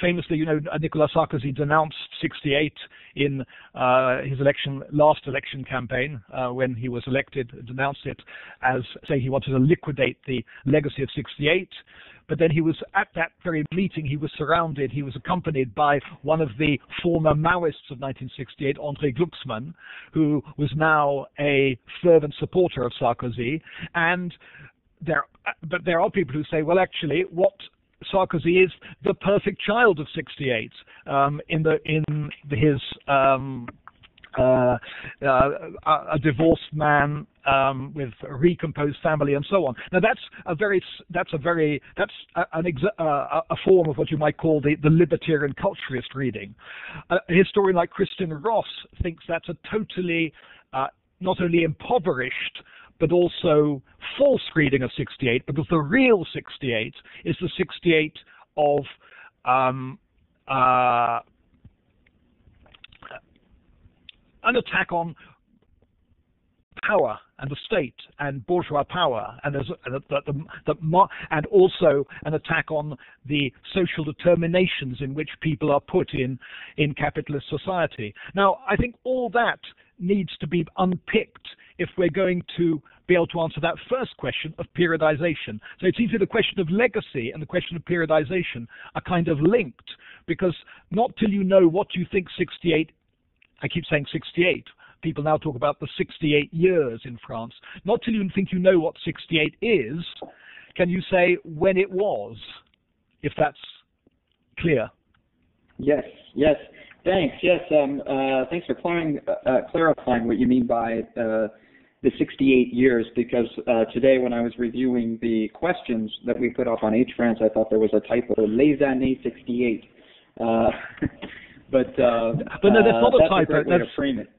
famously, Nicolas Sarkozy denounced 68 in his last election campaign when he was elected, denounced it as saying he wanted to liquidate the legacy of 68. But then he was at that very meeting, he was accompanied by one of the former Maoists of 1968, André Glucksmann, who was now a fervent supporter of Sarkozy. But there are people who say, well, actually, what Sarkozy is the perfect child of 68 a divorced man with a recomposed family and so on. Now that's a form of what you might call the libertarian culturalist reading. A historian like Kristin Ross thinks that's a totally not only impoverished but also false reading of 68, because the real 68 is the 68 of an attack on power and the state and bourgeois power, and also an attack on the social determinations in which people are put in capitalist society. Now, I think all that needs to be unpicked if we're going to be able to answer that first question of periodization. So it's easy the question of legacy and the question of periodization are kind of linked, because not till you know what you think 68, I keep saying 68, people now talk about the 68 years in France, not till you think you know what 68 is, can you say when it was, if that's clear. Yes. Thanks. Yes. Thanks for clarifying what you mean by the 68 years, because today when I was reviewing the questions that we put up on HFrance, I thought there was a typo, les années 68. But no, that's not a typo. A great way to frame it.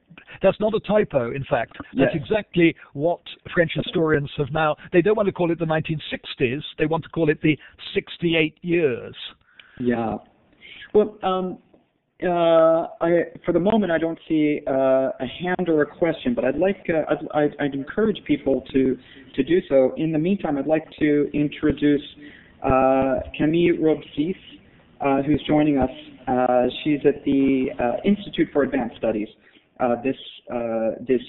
That's not a typo, in fact. That's exactly what French historians have now. They don't want to call it the 1960s. They want to call it the 68 years. Yeah. Well, for the moment, I don't see a hand or a question, but I'd encourage people to do so. In the meantime, I'd like to introduce Camille Robsis, who's joining us. She's at the Institute for Advanced Studies this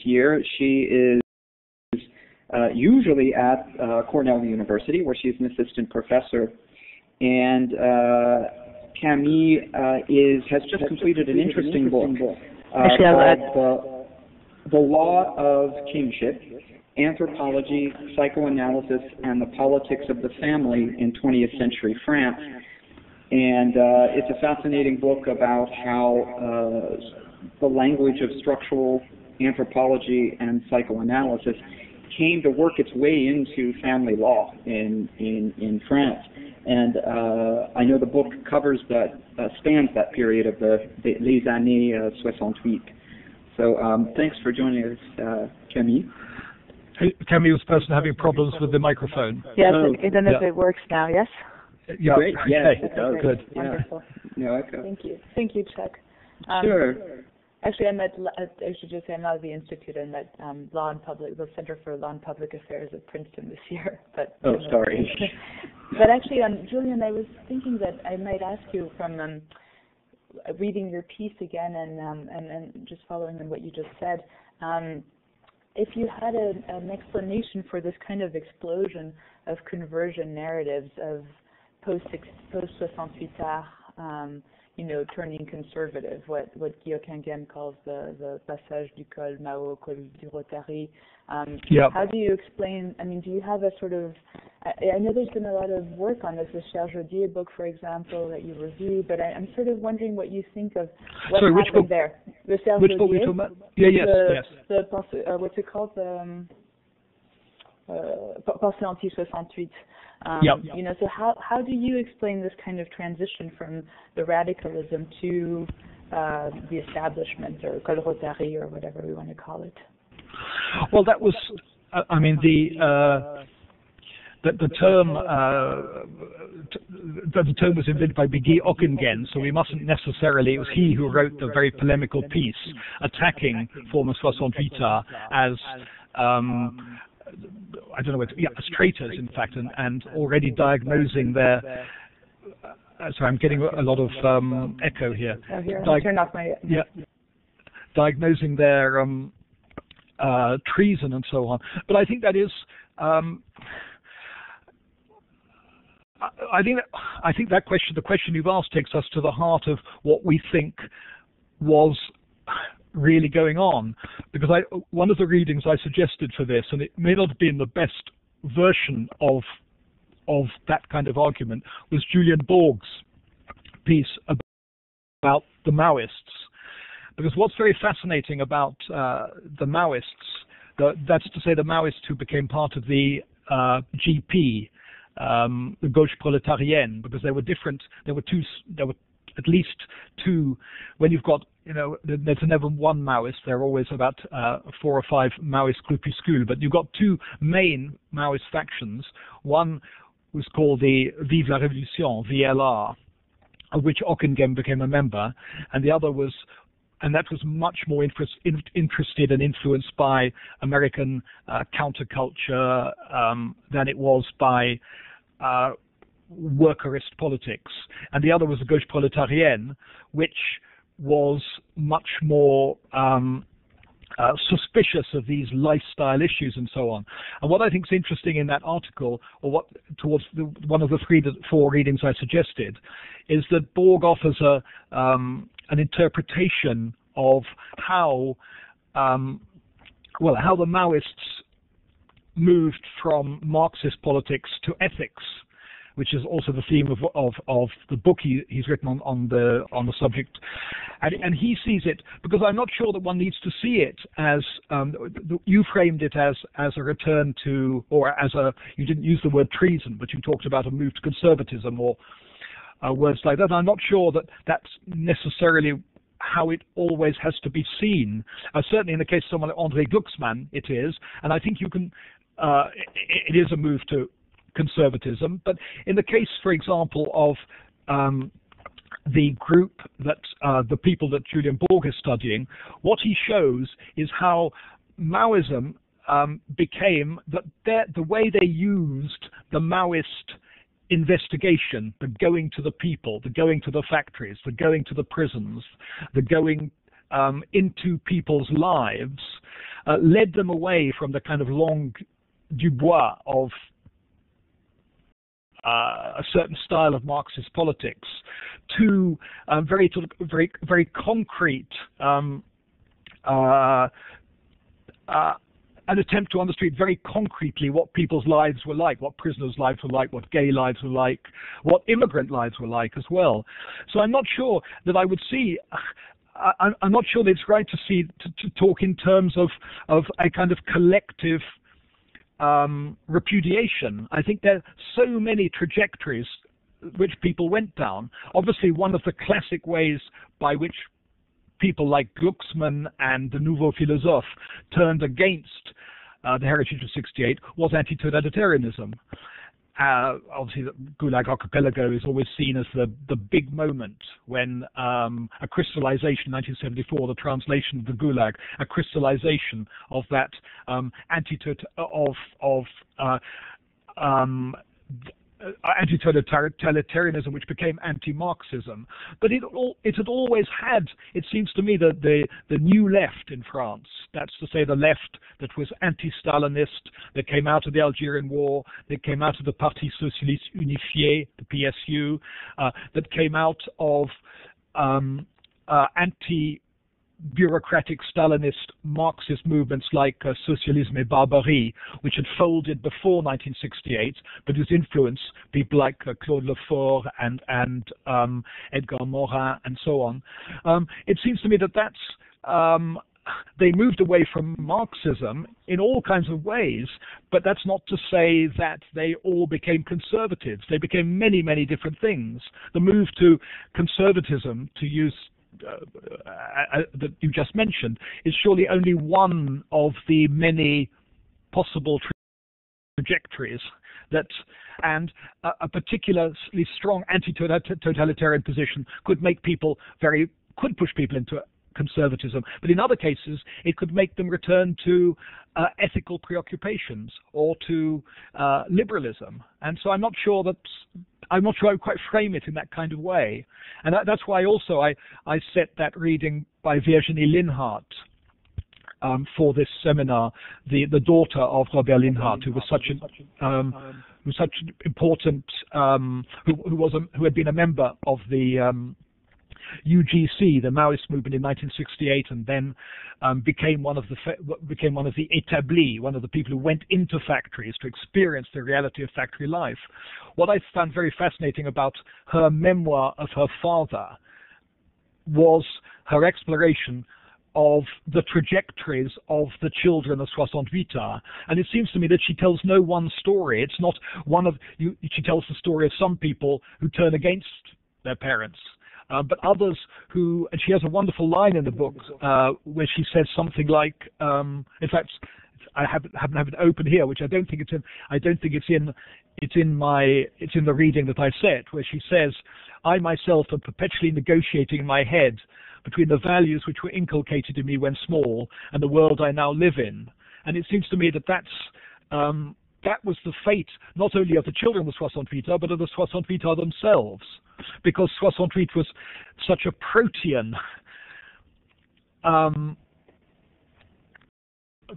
year. She is usually at Cornell University, where she's an assistant professor, and Camille has just completed an interesting book called The Law of Kingship: Anthropology, Psychoanalysis, and the Politics of the Family in 20th Century France. And it's a fascinating book about how the language of structural anthropology and psychoanalysis came to work its way into family law in France. And I know the book covers spans that period of les années 68. So thanks for joining us, Camille. Camille was the person having problems with the microphone. Yes, I don't know if it works now, yes? Yeah. Great. Yes, okay. it does. Good. Wonderful. No echo. Thank you, Chuck. Sure. Actually, I should just say I'm not at the Institute. I'm at the Center for Law and Public Affairs at Princeton this year. But sorry. But actually, Julian, I was thinking that I might ask you from reading your piece again and just following on what you just said, if you had an explanation for this kind of explosion of conversion narratives of post-68 art, turning conservative, what Guillaume Kangem calls the passage du col Mao au col du Rotary. How do you explain, do you have a sort of, I know there's been a lot of work on this, the Cher Jodier book, for example, that you review, but I'm sort of wondering what you think of what happened there. The Cher Which Jodier, book we talking about? Yes. What's it called? Pensée anti-68. So how do you explain this kind of transition from the radicalism to the establishment, or col Rotary, or whatever we want to call it? Well, that was, the term was invented by Guy Ockingen, so we mustn't necessarily, it was he who wrote the very polemical piece attacking former 68 art as as traitors, in fact, and already diagnosing their sorry, I'm getting a lot of echo here. Oh, here, I'll turn off my... Yeah, diagnosing their treason and so on. But I think that is... I think that question, the question you've asked, takes us to the heart of what we think was really going on. Because one of the readings I suggested for this, and it may not have been the best version of that kind of argument, was Julian Borg's piece about the Maoists. Because what's very fascinating about the Maoists, that's to say the Maoists who became part of the GP, the Gauche Proletarienne, because there were at least two. When you've got, there's never one Maoist, there are always about 4 or 5 Maoist groupuscules, but you've got two main Maoist factions. One was called the Vive la Révolution, VLR, of which Ockenghem became a member, and the other was, and that was much more interested and influenced by American counterculture than it was by workerist politics. And the other was the Gauche Proletarienne, which was much more suspicious of these lifestyle issues and so on. And what I think is interesting in that article, or one of the 3 to 4 readings I suggested, is that Borg offers an interpretation of how the Maoists moved from Marxist politics to ethics, which is also the theme of the book he's written on the subject, and he sees it, because I'm not sure that one needs to see it as you framed it as a return to, or as you didn't use the word treason, but you talked about a move to conservatism or words like that. I'm not sure that that's necessarily how it always has to be seen. Certainly in the case of someone like André Glucksmann, it is, and I think you can. It is a move to conservatism, but in the case, for example, of the group that the people that Julian Borg is studying, what he shows is how Maoism became the way they used the Maoist investigation, the going to the people, the going to the factories, the going to the prisons, the going into people's lives, led them away from the kind of langue du bois of a certain style of Marxist politics to very concrete an attempt to illustrate very concretely what people's lives were like, what prisoners' lives were like, what gay lives were like, what immigrant lives were like as well. So I'm not sure that I would see. I'm not sure that it's right to talk in terms of a kind of collective repudiation. I think there are so many trajectories which people went down. Obviously, one of the classic ways by which people like Glucksmann and the Nouveau Philosophe turned against the heritage of '68 was anti-totalitarianism. Obviously, the Gulag Archipelago is always seen as the big moment when a crystallization in 1974, the translation of the Gulag, a crystallization of that anti-totalitarianism, which became anti-Marxism. But it had always had, it seems to me, the new left in France, that's to say the left that was anti-Stalinist, that came out of the Algerian War, that came out of the Parti Socialiste Unifié, the PSU, that came out of anti-bureaucratic Stalinist Marxist movements like Socialisme et Barbarie, which had folded before 1968, but whose influence people like Claude Lefort and Edgar Morin and so on. It seems to me that's they moved away from Marxism in all kinds of ways, but that's not to say that they all became conservatives. They became many, many different things. The move to conservatism, to use that you just mentioned, is surely only one of the many possible trajectories that, and a particularly strong anti-totalitarian position could push people into conservatism. But in other cases, it could make them return to ethical preoccupations or to liberalism. And so I'm not sure I would quite frame it in that kind of way. And that's why also I set that reading by Virginie Linhart for this seminar, the daughter of Robert Linhart, who was such an important, who had been a member of the UGC, the Maoist movement in 1968, and then became one of the établis, one of the people who went into factories to experience the reality of factory life. What I found very fascinating about her memoir of her father was her exploration of the trajectories of the children of 68 Ans. And it seems to me that she tells no one story. It's not she tells the story of some people who turn against their parents. But others who, and she has a wonderful line in the book where she says something like, in fact, I happen to have it open here, which I don't think it's in. I don't think it's in the reading that I set, where she says, "I myself am perpetually negotiating in my head between the values which were inculcated in me when small and the world I now live in." And it seems to me that that was the fate not only of the children of 68 Ans, but of the 68 Ans themselves, because 68 was such a protean,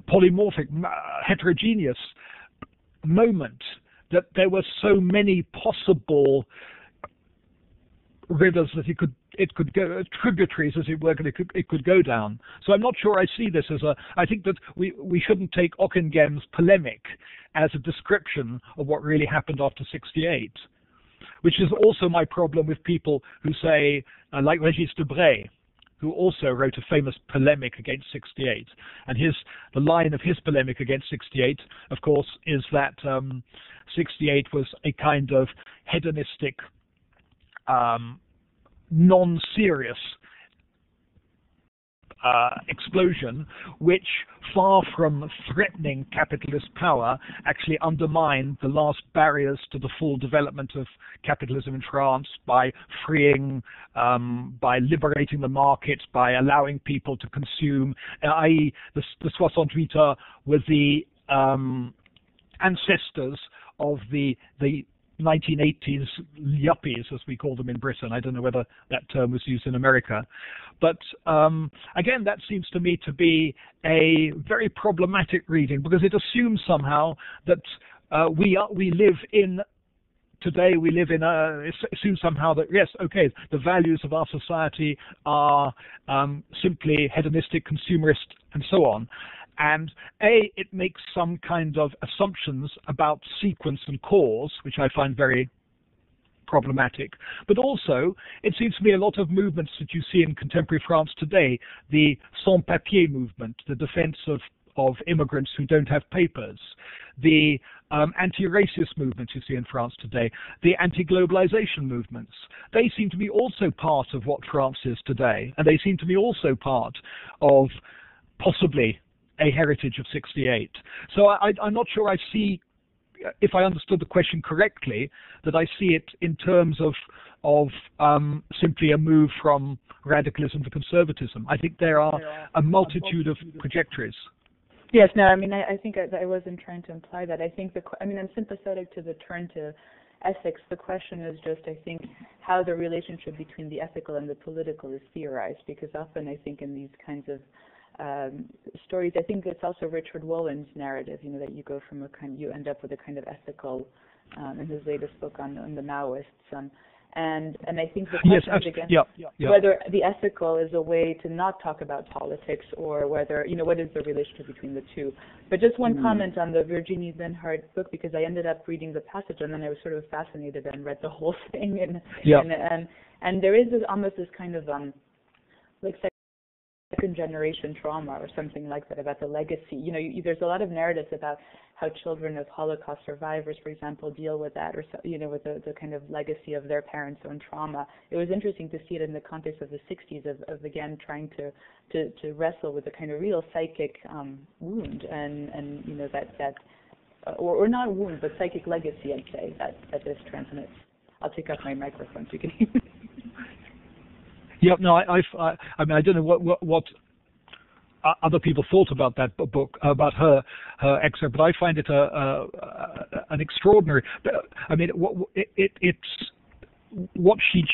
polymorphic, heterogeneous moment, that there were so many possible rivers that it could go, tributaries as it were, it could go down. So I'm not sure I see this as I think that we shouldn't take Ockengem's polemic as a description of what really happened after 68, which is also my problem with people who say, like Régis Debray, who also wrote a famous polemic against 68. And the line of his polemic against 68, of course, is that 68 was a kind of hedonistic, non-serious explosion, which, far from threatening capitalist power, actually undermined the last barriers to the full development of capitalism in France by freeing, by liberating the markets, by allowing people to consume, i.e. the 68 Ans were the ancestors of the 1980s yuppies, as we call them in Britain. I don't know whether that term was used in America. But again, that seems to me to be a very problematic reading, because it assumes somehow that assume somehow that, yes, okay, the values of our society are simply hedonistic, consumerist, and so on. And it makes some kind of assumptions about sequence and cause, which I find very problematic. But also, it seems to me a lot of movements that you see in contemporary France today, the sans-papiers movement, the defense of immigrants who don't have papers, the anti-racist movements you see in France today, the anti-globalization movements, they seem to be also part of what France is today. And they seem to be also part of possibly a heritage of 68. So I'm not sure I see, if I understood the question correctly, that I see it in terms of simply a move from radicalism to conservatism. I think there are a multitude of trajectories. Yes, no, I mean, I think I wasn't trying to imply that. I think I'm sympathetic to the turn to ethics. The question is just, I think, how the relationship between the ethical and the political is theorized, because often I think in these kinds of stories, I think it's also Richard Wollen's narrative, that you go from you end up with a kind of ethical, in his latest book on the Maoists, and I think the question is again whether the ethical is a way to not talk about politics, or whether, what is the relationship between the two. But just one comment on the Virginie Linhart book, because I ended up reading the passage and then I was sort of fascinated and read the whole thing, and there is almost this kind of like second generation trauma or something like that about the legacy. There's a lot of narratives about how children of Holocaust survivors, for example, deal with that, or with the kind of legacy of their parents' own trauma. It was interesting to see it in the context of the 60s of again trying to wrestle with a kind of real psychic wound and that or not a wound, but psychic legacy, I'd say, that this transmits. I'll take off my microphone so you can hear me. Yeah, no, I mean, I don't know what other people thought about that book, about her excerpt, but I find it an extraordinary. I mean, it's what she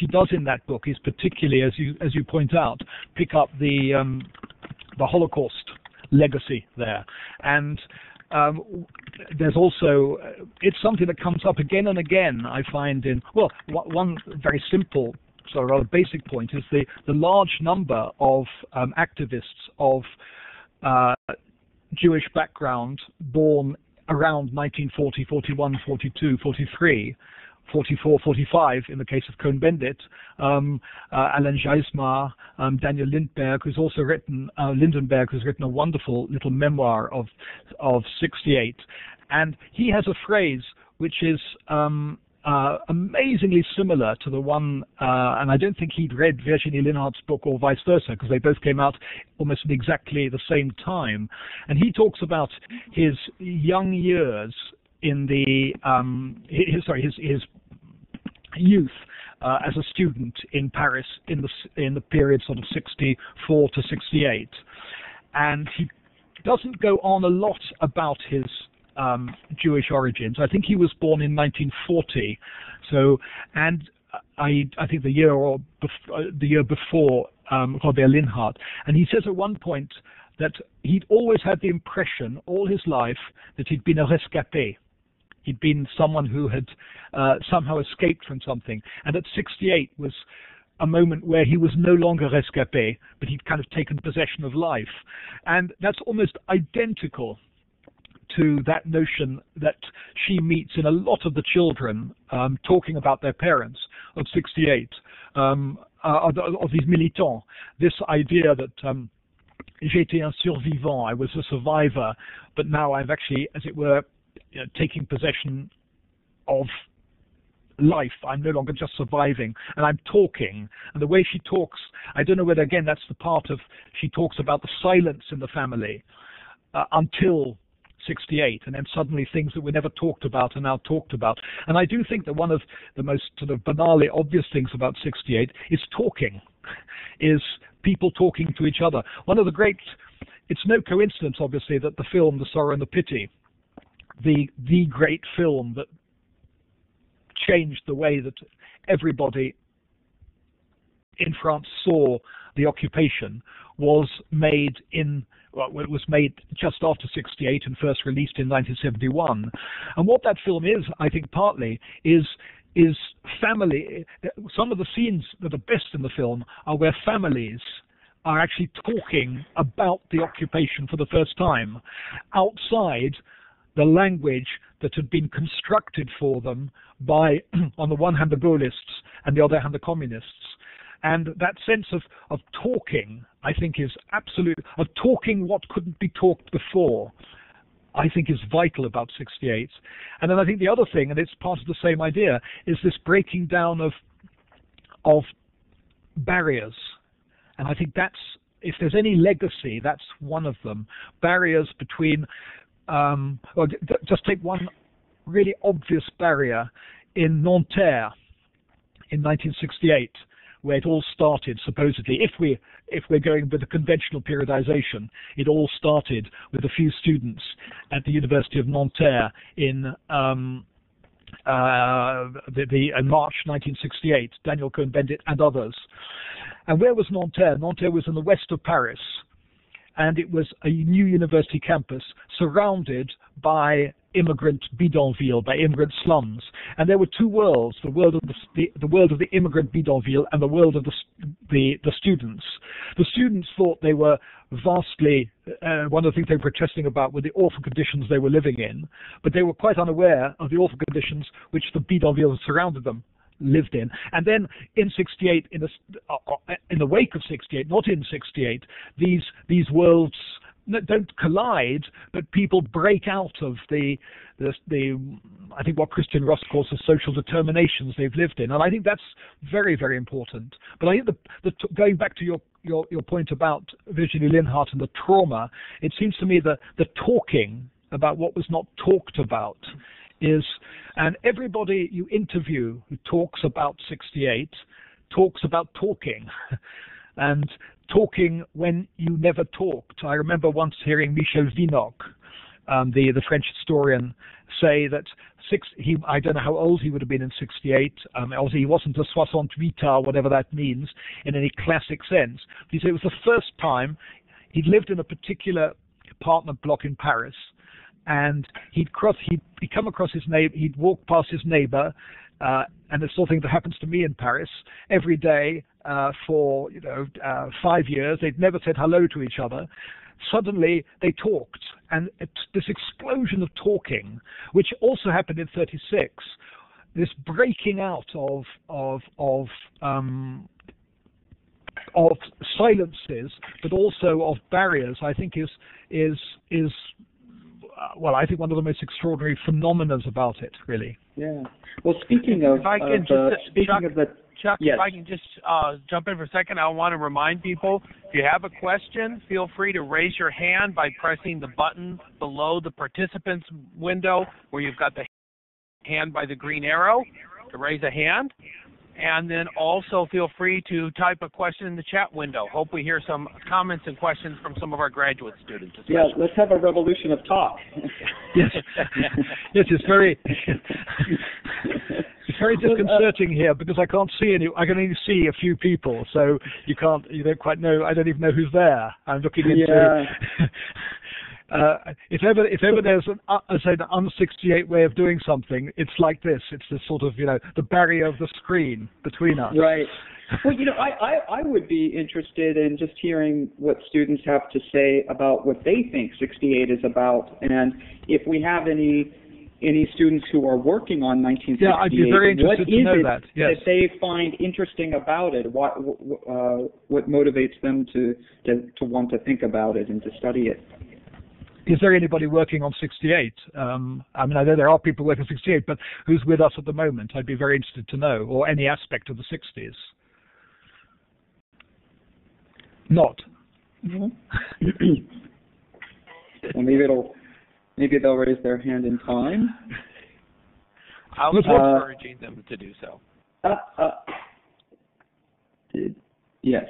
does in that book is particularly, as you point out, pick up the Holocaust legacy there, and there's also it's something that comes up again and again. I find in one very simple, sort of rather basic point is the large number of activists of Jewish background born around 1940, 41, 42, 43, 44, 45 in the case of Cohn-Bendit, Alan Geismar, Daniel Lindbergh, who's also written, Lindenberg, who's written a wonderful little memoir of 68. And he has a phrase which is amazingly similar to the one, and I don't think he'd read Virginie Linhart's book or vice versa, because they both came out almost at exactly the same time. And he talks about his young years in the his youth as a student in Paris in the period sort of 64 to 68, and he doesn't go on a lot about his Jewish origins. I think he was born in 1940, so, and I think the year before Robert Linhart, and he says at one point that he'd always had the impression all his life that he'd been a rescapé. He'd been someone who had somehow escaped from something. And at 68 was a moment where he was no longer rescapé, but he'd kind of taken possession of life. And that's almost identical to that notion that she meets in a lot of the children talking about their parents of 68, of these militants. This idea that j'étais un survivant, I was a survivor, but now I've actually, as it were, taking possession of life. I'm no longer just surviving, and I'm talking. And the way she talks, I don't know whether, again, that's the part of, she talks about the silence in the family until 68, and then suddenly things that were never talked about are now talked about. And I do think that one of the most sort of banally obvious things about 68 is talking, is people talking to each other. One of the great, it's no coincidence, obviously, that the film The Sorrow and the Pity, the great film that changed the way that everybody in France saw the occupation, was made it was made just after 68 and first released in 1971. And what that film is, I think, partly is family. Some of the scenes that are best in the film are where families are actually talking about the occupation for the first time, outside the language that had been constructed for them by, on the one hand, the Gaullists, and the other hand, the communists. And that sense of talking, I think, is absolute, of talking what couldn't be talked before, I think is vital about 68. And then I think the other thing, and it's part of the same idea, is this breaking down of barriers. And I think that's, if there's any legacy, that's one of them. Barriers between, just take one really obvious barrier in Nanterre in 1968, where it all started, supposedly, if we're going with a conventional periodization, it all started with a few students at the University of Nanterre in March 1968, Daniel Cohn-Bendit and others. And where was Nanterre? Nanterre was in the west of Paris, and it was a new university campus surrounded by immigrant bidonville, by immigrant slums. And there were two worlds, the world of the immigrant bidonville and the world of the students. The students thought they were vastly, one of the things they were protesting about were the awful conditions they were living in, but they were quite unaware of the awful conditions which the bidonville that surrounded them lived in. And then in 68, in the wake of 68, not in 68, these worlds don't collide, but people break out of the I think what Christian Ross calls the social determinations they've lived in, and I think that's very, very important. But I think going back to your point about Virginie Linhart and the trauma, it seems to me that the talking about what was not talked about is, and everybody you interview who talks about 68 talks about talking and talking when you never talked. I remember once hearing Michel Vinocq, the French historian, say that I don't know how old he would have been in 68. Obviously, he wasn't a 68, whatever that means, in any classic sense. He said it was the first time he'd lived in a particular apartment block in Paris, and he'd come across his neighbor, he'd walk past his neighbor, and it's something that happens to me in Paris every day for 5 years. They'd never said hello to each other. Suddenly they talked, and this explosion of talking, which also happened in 36, this breaking out of silences, but also of barriers, I think is I think one of the most extraordinary phenomena about it, really. Yeah. Well, speaking of Chuck, yes. If I can just jump in for a second, I want to remind people, if you have a question, feel free to raise your hand by pressing the button below the participants window where you've got the hand by the green arrow to raise a hand. And then also feel free to type a question in the chat window. Hope we hear some comments and questions from some of our graduate students. Especially. Yeah, let's have a revolution of talk. Yes, yes, it's very disconcerting here because I can't see any. I can only see a few people, so you don't quite know. I don't even know who's there. I'm looking into. Yeah. If ever there's an un-68 way of doing something, it's like this. It's this sort of, the barrier of the screen between us. Right. Well, I would be interested in just hearing what students have to say about what they think 68 is about, and if we have any students who are working on 1968. Yeah, I'd be very interested to know that. Yes. That they find interesting about it. What motivates them to want to think about it and to study it. Is there anybody working on 68? I know there are people working on 68, but who's with us at the moment? I'd be very interested to know, or any aspect of the 60s. Not. Mm-hmm. Well, maybe they'll raise their hand in time. I was encouraging them to do so. Yes.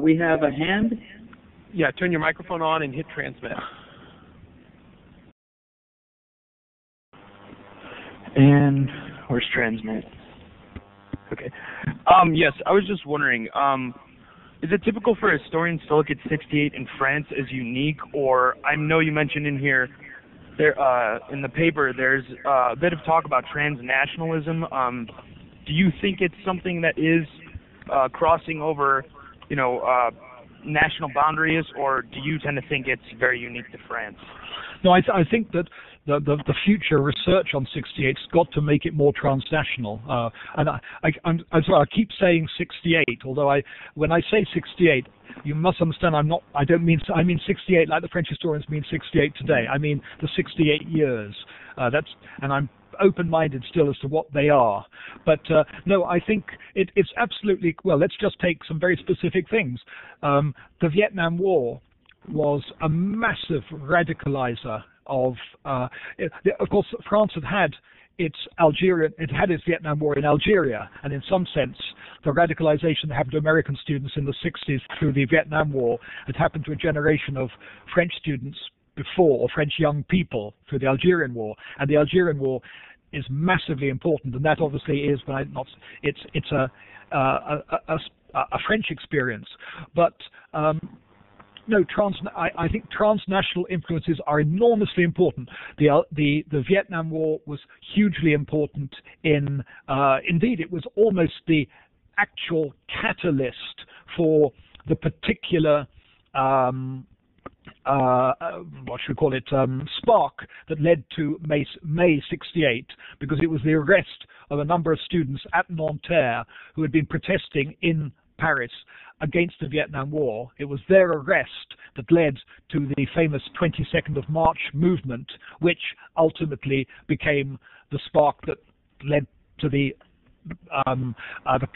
We have a hand. Yeah, turn your microphone on and hit transmit. And where's transmit? Okay. Yes, I was just wondering, is it typical for historians to look at 68 in France as unique, or I know you mentioned in here, there in the paper, there's a bit of talk about transnationalism. Do you think it's something that is crossing over, national boundaries, or do you tend to think it's very unique to France? No, I think that the future research on 68's got to make it more transnational. And I'm sorry, I keep saying 68, although when I say 68, you must understand I mean 68 like the French historians mean 68 today. I mean the 68 years. And I'm open-minded still as to what they are. But no, I think it's absolutely, well, let's just take some very specific things. The Vietnam War was a massive radicalizer of course, France had its Vietnam War in Algeria, and in some sense, the radicalization that happened to American students in the 60s through the Vietnam War had happened to a generation of French students before, or French young people, through the Algerian War. And the Algerian War is massively important, and that obviously is, it's a French experience. But no, I think transnational influences are enormously important. The Vietnam War was hugely important in, indeed, it was almost the actual catalyst for the particular what should we call it, spark that led to May 68, because it was the arrest of a number of students at Nanterre who had been protesting in Paris against the Vietnam War. It was their arrest that led to the famous 22nd of March movement, which ultimately became the spark that led to the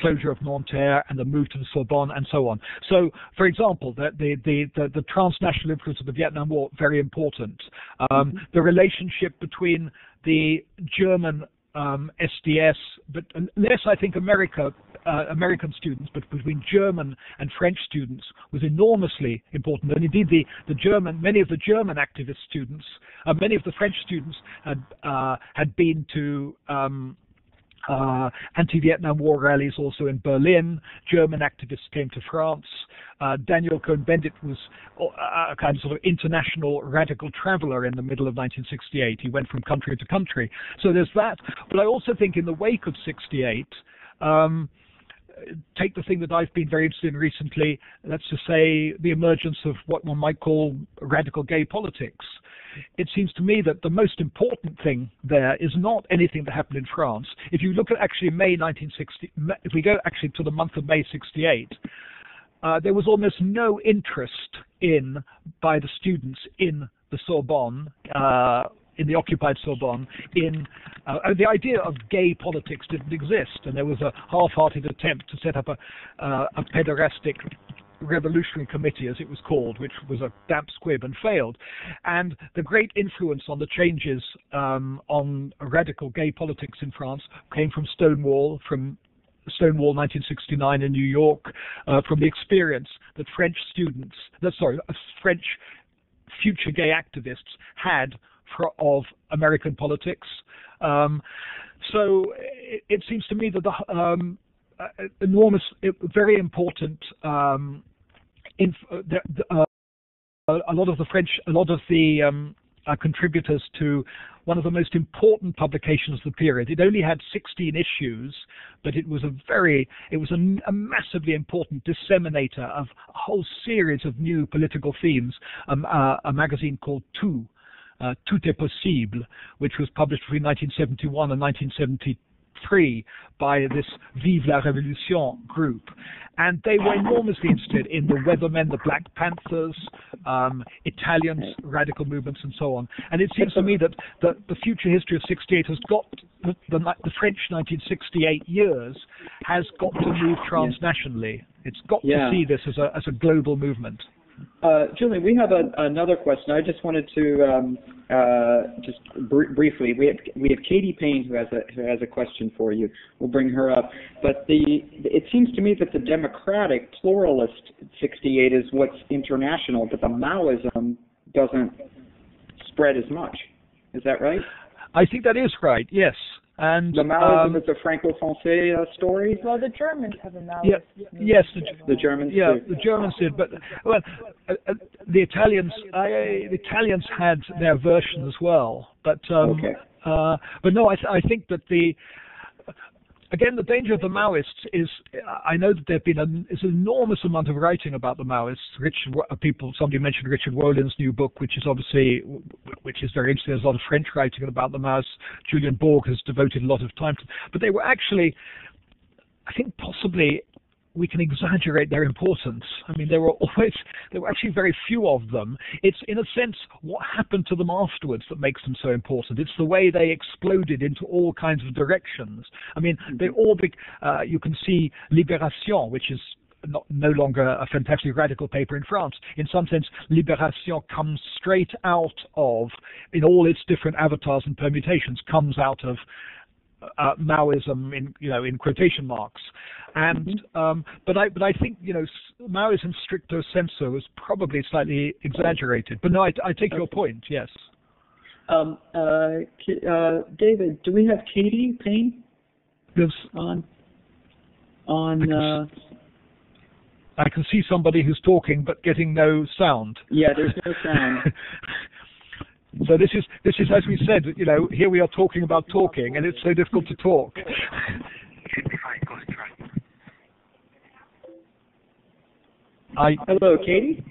closure of Nanterre and the move to the Sorbonne and so on. So, for example, the transnational influence of the Vietnam War, very important. The relationship between the German SDS, but less, I think, American students, but between German and French students was enormously important. And indeed, many of the German activist students, many of the French students had been to anti-Vietnam War rallies also in Berlin. German activists came to France. Daniel Cohn-Bendit was a kind of sort of international radical traveler in the middle of 1968. He went from country to country. So there's that. But I also think in the wake of 68, take the thing that I've been very interested in recently, that's to say the emergence of what one might call radical gay politics. It seems to me that the most important thing there is not anything that happened in France. If you look at actually May 1960, if we go actually to the month of May 68, there was almost no interest by the students in the Sorbonne, in the occupied Sorbonne, the idea of gay politics didn't exist, and there was a half-hearted attempt to set up a pederastic revolutionary committee, as it was called, which was a damp squib and failed. And the great influence on the changes on radical gay politics in France came from Stonewall 1969 in New York, from the experience that French future gay activists had of American politics. So it seems to me that very important. A lot of the contributors to one of the most important publications of the period. It only had 16 issues, but it was a massively important disseminator of a whole series of new political themes. A magazine called Tout est possible, which was published between 1971 and 1973 by this Vive la Révolution group. And they were enormously interested in the Weathermen, the Black Panthers, Italian radical movements, and so on. And it seems to me that the future history of 68 has got, the French 1968 years has got to move transnationally. It's got to see this as a global movement. Julian, we have another question. I just wanted to briefly. We have Katie Payne who has a question for you. We'll bring her up. But it seems to me that the democratic pluralist 68 is what's international, but the Maoism doesn't spread as much. Is that right? I think that is right. Yes. And the Maoism is a Franco-Français story. Well, the Germans have a Maoist. Yes, the Germans. Yeah, too. the Germans did, but the Italians had their version as well. But but no, I think that the danger of the Maoists is, I know that there's been an enormous amount of writing about the Maoists. Somebody mentioned Richard Wollin's new book, which is very interesting. There's a lot of French writing about the Maoists. Julian Borg has devoted a lot of time to, but they were actually, I think possibly we can exaggerate their importance. I mean, there were actually very few of them. It's, in a sense, what happened to them afterwards that makes them so important. It's the way they exploded into all kinds of directions. I mean, they all, you can see Libération, which is no longer a fantastically radical paper in France. In some sense, Libération comes straight out of, in all its different avatars and permutations, comes out of Maoism in quotation marks, and but I think Maoism stricto sensu was probably slightly exaggerated. But no, I take your point. Yes. David, do we have Katie Payne? There's I can see somebody who's talking but getting no sound. Yeah, there's no sound. So this is as we said, here we are talking about talking, and it's so difficult to talk. Hello, Katie?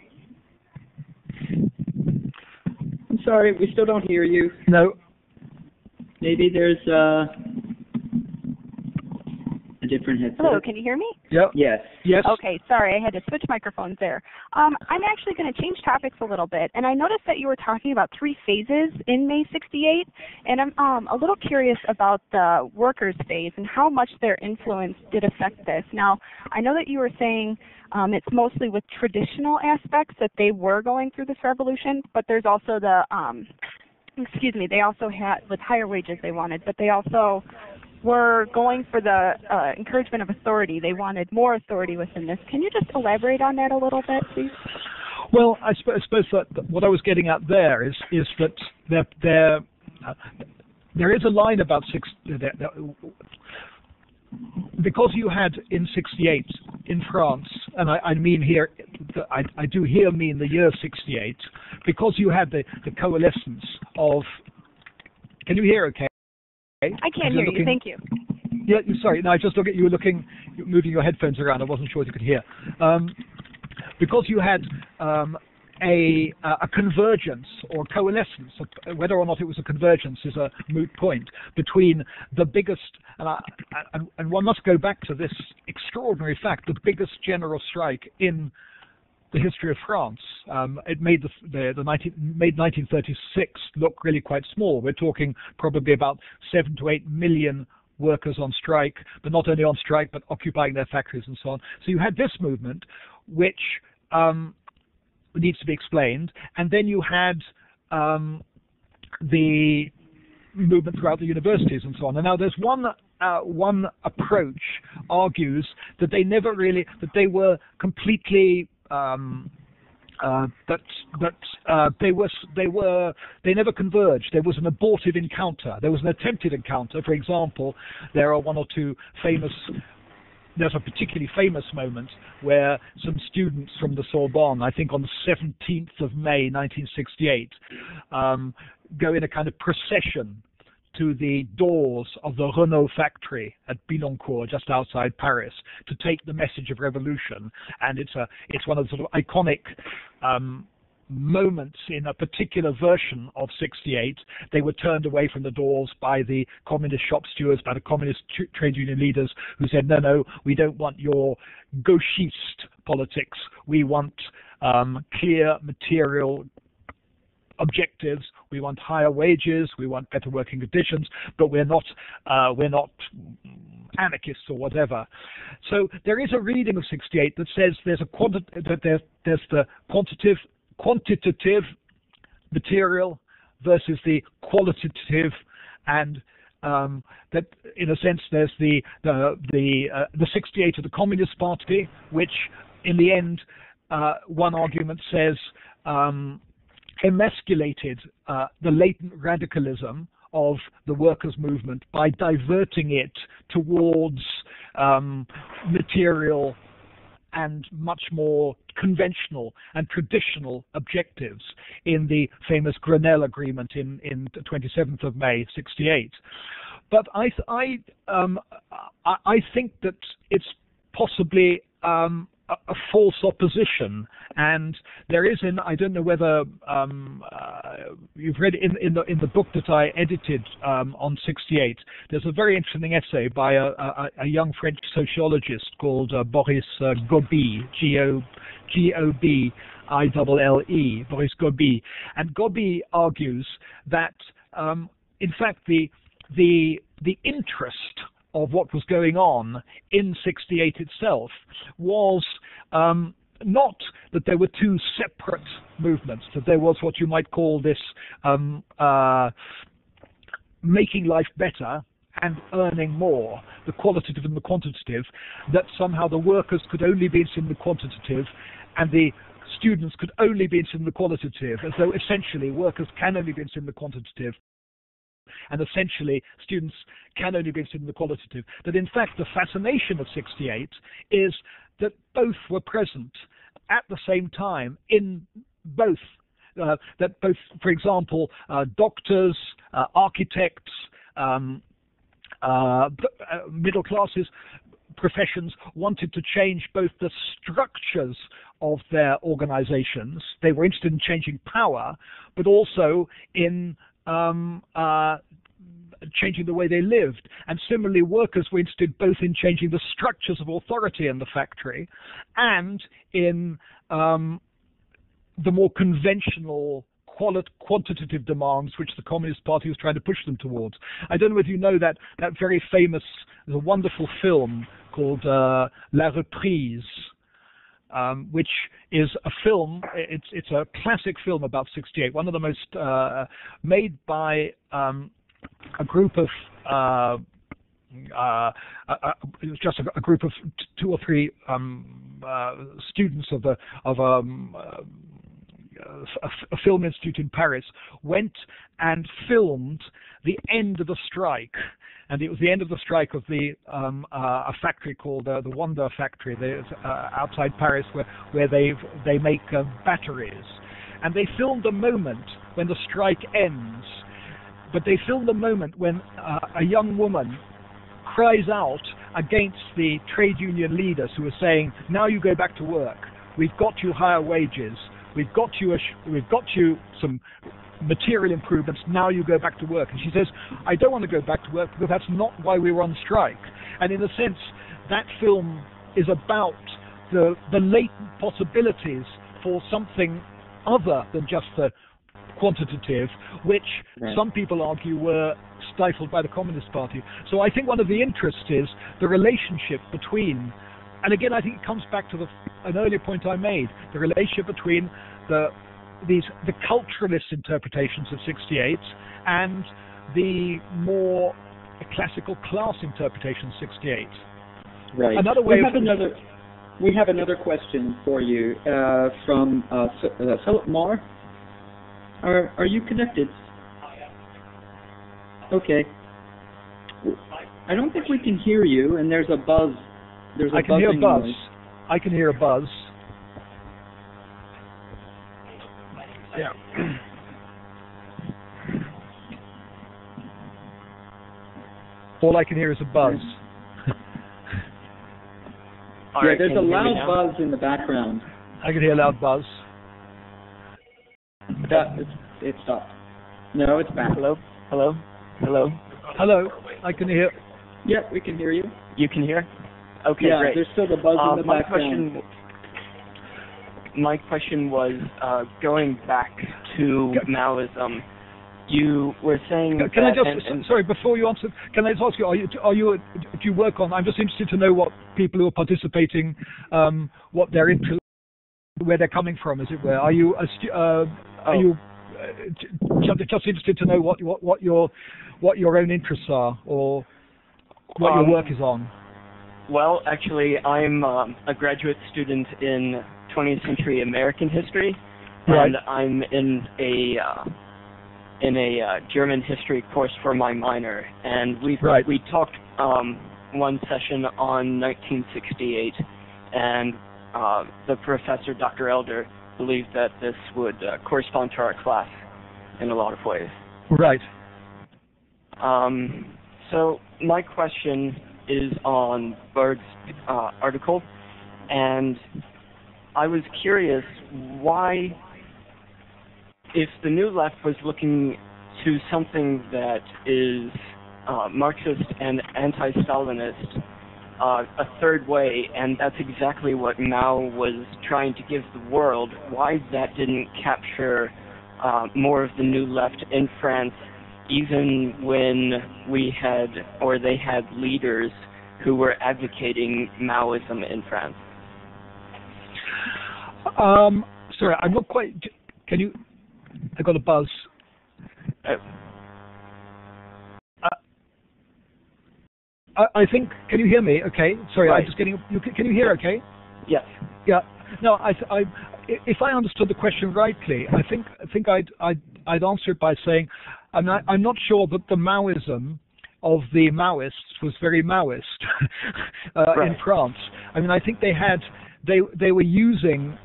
I'm sorry, we still don't hear you. No. Maybe there's a different headset. Hello, can you hear me? Yep. Yes. Yes. Okay, sorry, I had to switch microphones there. I'm actually going to change topics a little bit, and I noticed that you were talking about 3 phases in May 68, and I'm a little curious about the workers' phase and how much their influence did affect this. Now, I know that you were saying it's mostly with traditional aspects that they were going through this revolution, but there's also the excuse me, they also had, with higher wages they wanted, but they also were going for the encouragement of authority. They wanted more authority within this. Can you just elaborate on that a little bit, please? Well, I suppose that what I was getting at there is that there is a line about because you had in '68 in France, and I mean here, I do here mean the year '68, because you had the coalescence of. Can you hear? Okay. I can hear you. Thank you. Yeah, sorry. No, I just look at you moving your headphones around. I wasn't sure if you could hear. Because you had a convergence or coalescence, whether or not it was a convergence is a moot point, between the biggest, and one must go back to this extraordinary fact, the biggest general strike in the history of France. It made made 1936 look really quite small. We're talking probably about 7 to 8 million workers on strike, but not only on strike, but occupying their factories and so on. So you had this movement, which needs to be explained, and then you had the movement throughout the universities and so on. And now there's one approach argues that they never really, that they were completely they never converged. There was an abortive encounter. There was an attempted encounter. For example, there are one or two there's a particularly famous moment where some students from the Sorbonne, I think on the 17th of May 1968, go in a kind of procession to the doors of the Renault factory at Billancourt, just outside Paris, to take the message of revolution. And it's one of the sort of iconic moments in a particular version of '68. They were turned away from the doors by the communist shop stewards, by the communist trade union leaders, who said, no, we don't want your gauchiste politics. We want clear material objectives. We want higher wages. We want better working conditions, but we're not anarchists or whatever. So there is a reading of '68 that says there's the quantitative material versus the qualitative, and that in a sense there's the '68 of the Communist Party, which in the end one argument says emasculated the latent radicalism of the workers' movement by diverting it towards material and much more conventional and traditional objectives in the famous Grenelle Agreement in the 27th of May, '68. But I think that it's possibly a false opposition, and there is I don't know whether you've read in the book that I edited on '68. There's a very interesting essay by a young French sociologist called Boris Gobi, G-O-B-I-L-L-E, Boris Gobi, and Gobi argues that in fact the interest of what was going on in '68 itself was not that there were two separate movements, that there was what you might call this making life better and earning more, the qualitative and the quantitative, that somehow the workers could only be interested in the quantitative and the students could only be interested in the qualitative, as though essentially workers can only be interested in the quantitative and essentially students can only be interested in the qualitative. That in fact the fascination of '68 is that both were present at the same time in both, that both, for example, doctors, architects, middle classes, professions wanted to change both the structures of their organizations. They were interested in changing power, but also in changing the way they lived. And similarly, workers were interested both in changing the structures of authority in the factory and in the more conventional quantitative demands which the Communist Party was trying to push them towards. I don't know if you know that very famous, there's a wonderful film called La Reprise, which is a film. It's a classic film about '68. One of the most made by a group of. It was just a group of two or three students of a film institute in Paris went and filmed the end of the strike, and it was the end of the strike of a factory called the Wonder Factory outside Paris, where they make batteries, and they filmed a moment when the strike ends, but they filmed a moment when a young woman cries out against the trade union leaders who are saying, "Now you go back to work. We've got you higher wages. We've got you some material improvements. Now you go back to work." And she says, "I don't want to go back to work because that's not why we were on strike." And in a sense, that film is about the latent possibilities for something other than just the quantitative, which some people argue were stifled by the Communist Party. So I think one of the interests is the relationship between, and again I think it comes back to an earlier point I made, the relationship between the culturalist interpretations of '68 and the more classical class interpretation of '68. Right. Another way we have another question for you from Philip Moore. Are you connected? Okay. I don't think we can hear you, and there's a buzz. I can hear a buzz. I can hear a buzz. Yeah. All I can hear is a buzz. Yeah, there's a loud buzz in the background. I can hear a loud buzz. It stopped. No, it's back. Hello? Hello? Hello? Hello, I can hear. Yeah, we can hear you. You can hear? Okay, yeah, great. There's still the buzz in the background. My question was going back to Maoism. You were saying can I just sorry, before you answer, can I just ask you, do you work on? I'm just interested to know what people who are participating, what their interest, where they're coming from, as it were. Are you just interested to know what your own interests are, or what your work is on? Well, actually, I'm a graduate student in 20th century American history, and I'm in a German history course for my minor, and we talked one session on 1968, and the professor, Dr. Elder, believed that this would correspond to our class in a lot of ways. Right. So my question is on Berg's article, and I was curious why, if the New Left was looking to something that is Marxist and anti-Stalinist, a third way, and that's exactly what Mao was trying to give the world, why that didn't capture more of the New Left in France, even when they had leaders who were advocating Maoism in France? Sorry, I'm not quite. Can you? I got a buzz. I think. Can you hear me? Okay. Sorry, I'm just getting. Can you hear? Okay. Yes. Yeah. No. If I understood the question rightly, I think I'd answer it by saying, I'm not sure that the Maoism of the Maoists was very Maoist in France. I mean, I think they were using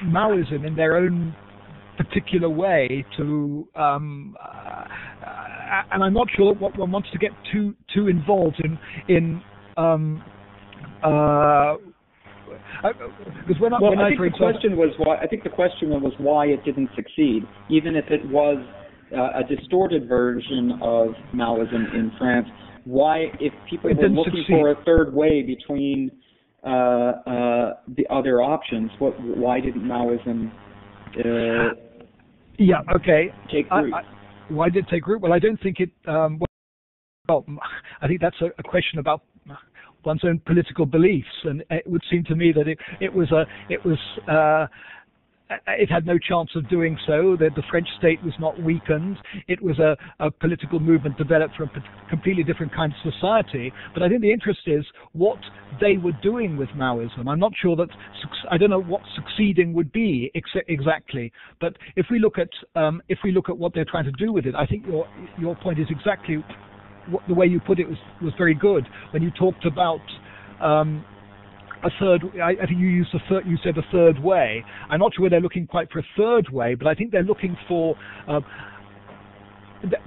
Maoism in their own particular way to, and I'm not sure what one wants to get too involved in because I think the question was why it didn't succeed, even if it was a distorted version of Maoism in France. Why, if people were looking for a third way between the other options, why didn't Maoism take root? Why did it take root? Well, I don't think it. I think that's a question about one's own political beliefs, and it would seem to me that it had no chance of doing so, that the French state was not weakened. It was a political movement developed from a completely different kind of society. But I think the interest is what they were doing with Maoism. I'm not sure that, I don't know what succeeding would be exactly. But if we look at what they're trying to do with it, I think your point is exactly the way you put it was very good when you talked about a third. I think you used you said a third way. I'm not sure whether they're looking quite for a third way, but I think they're looking for.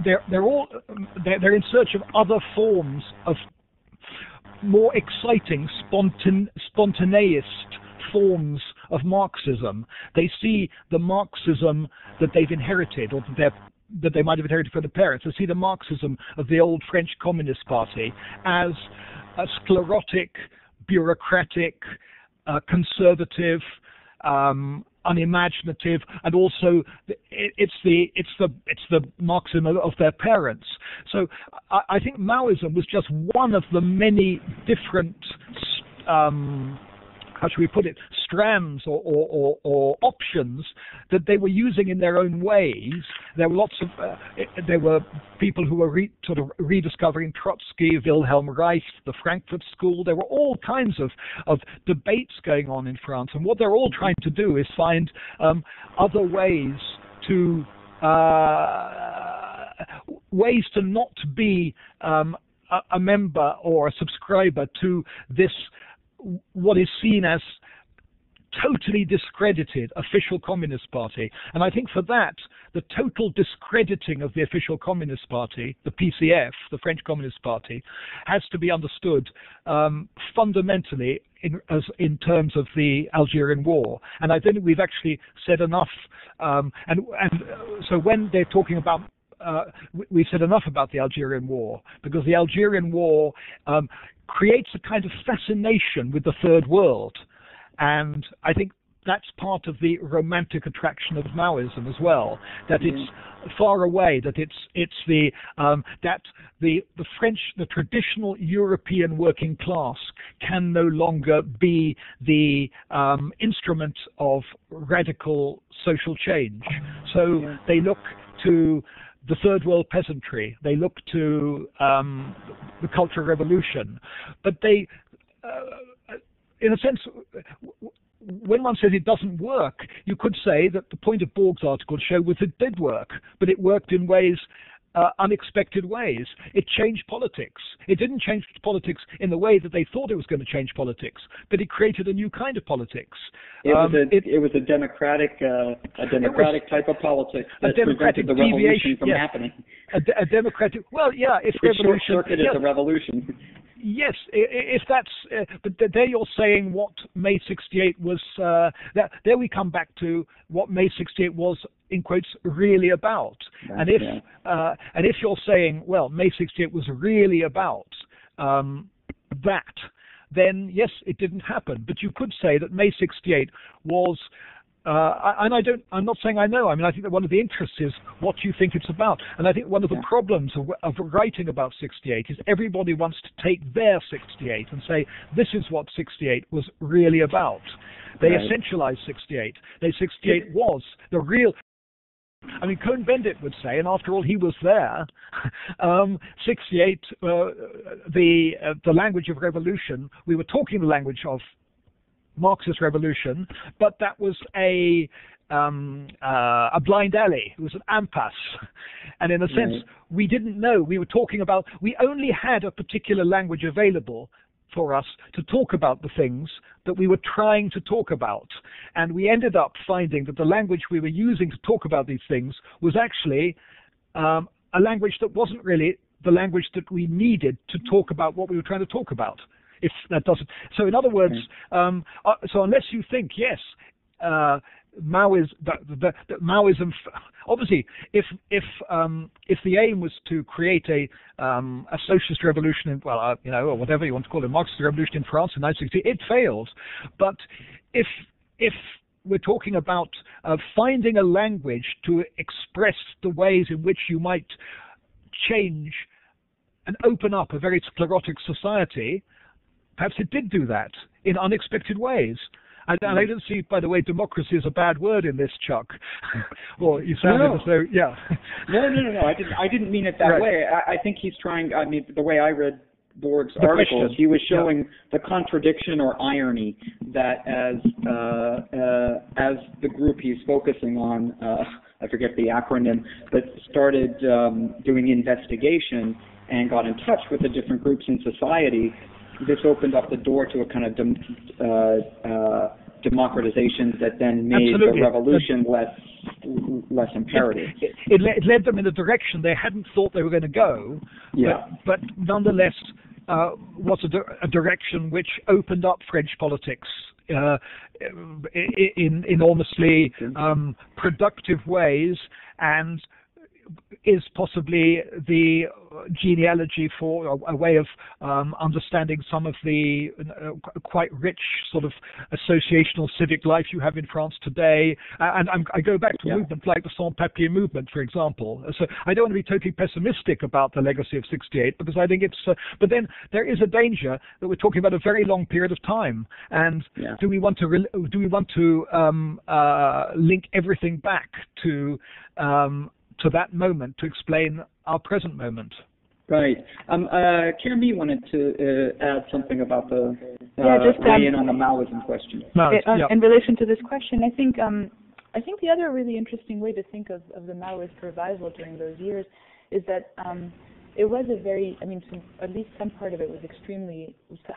They're in search of other forms of more exciting, spontaneous forms of Marxism. They see the Marxism that they've inherited, or that they might have inherited from the parents. They see the Marxism of the old French Communist Party as a sclerotic, bureaucratic, conservative, unimaginative, and also it's the Marxism of their parents. So I think Maoism was just one of the many different how should we put it, strands or options that they were using in their own ways. There were lots of, there were people who were sort of rediscovering Trotsky, Wilhelm Reich, the Frankfurt School. There were all kinds of debates going on in France. And what they're all trying to do is find other ways to not be a member or a subscriber to this, what is seen as totally discredited official Communist Party. And I think for that, the total discrediting of the official Communist Party, the PCF, the French Communist Party, has to be understood fundamentally in terms of the Algerian War. And I think we've actually said enough. So when they're talking about we've said enough about the Algerian War, because the Algerian War creates a kind of fascination with the third world. And I think that's part of the romantic attraction of Maoism as well, that it's far away, that it's the French, the traditional European working class can no longer be the instrument of radical social change. So they look to the third world peasantry, they look to the Cultural Revolution, but they, in a sense, when one says it doesn't work, you could say that the point of Borg's article showed was it did work, but it worked in ways, unexpected ways. It changed politics. It didn't change politics in the way that they thought it was going to change politics, but it created a new kind of politics. It was a democratic type of politics that prevented the revolution from happening. A democratic, well, yeah, if revolution short-circuited the revolution. Yes, if that's, but there you're saying what May 68 was, there we come back to what May 68 was, in quotes, really about. And if you're saying, well, May 68 was really about that, then yes, it didn't happen. But you could say that May 68 was, and I'm not saying I know. I mean, I think that one of the interests is what you think it's about. And I think one of the problems of writing about 68 is everybody wants to take their 68 and say, this is what 68 was really about. They essentialize 68. 68 was the real. I mean, Cohn-Bendit would say, and after all, he was there, 68, the language of revolution, we were talking the language of Marxist revolution, but that was a blind alley. It was an impasse. And in a sense, we didn't know. We were talking about, we only had a particular language available for us to talk about the things that we were trying to talk about. And we ended up finding that the language we were using to talk about these things was actually a language that wasn't really the language that we needed to talk about what we were trying to talk about. If that doesn't, so in other words, so unless you think, yes, Maoism, obviously, if the aim was to create a socialist revolution, or whatever you want to call it, a Marxist revolution in France in 1960, it failed. But if we're talking about finding a language to express the ways in which you might change and open up a very sclerotic society, perhaps it did do that in unexpected ways. And I don't see, by the way, democracy is a bad word in this, Chuck. Well, you sounded as though, yeah. No. I didn't mean it that way. I think he's trying. I mean, the way I read Borg's articles, he was showing the contradiction or irony that as the group he's focusing on, I forget the acronym, but started doing investigation and got in touch with the different groups in society. This opened up the door to a kind of democratization that then made the revolution less imperative. It led them in a direction they hadn't thought they were going to go, but nonetheless was a direction which opened up French politics in enormously productive ways, and is possibly the genealogy for a way of understanding some of the quite rich sort of associational civic life you have in France today. And I go back to movements like the sans-papier movement, for example. So I don't want to be totally pessimistic about the legacy of '68, because I think it's. But then there is a danger that we're talking about a very long period of time. And do we want to link everything back to that moment to explain our present moment? Right. Kermie wanted to add something about the weigh in on the Maoism question. In relation to this question, I think the other really interesting way to think of the Maoist revival during those years is that it was at least some part of it was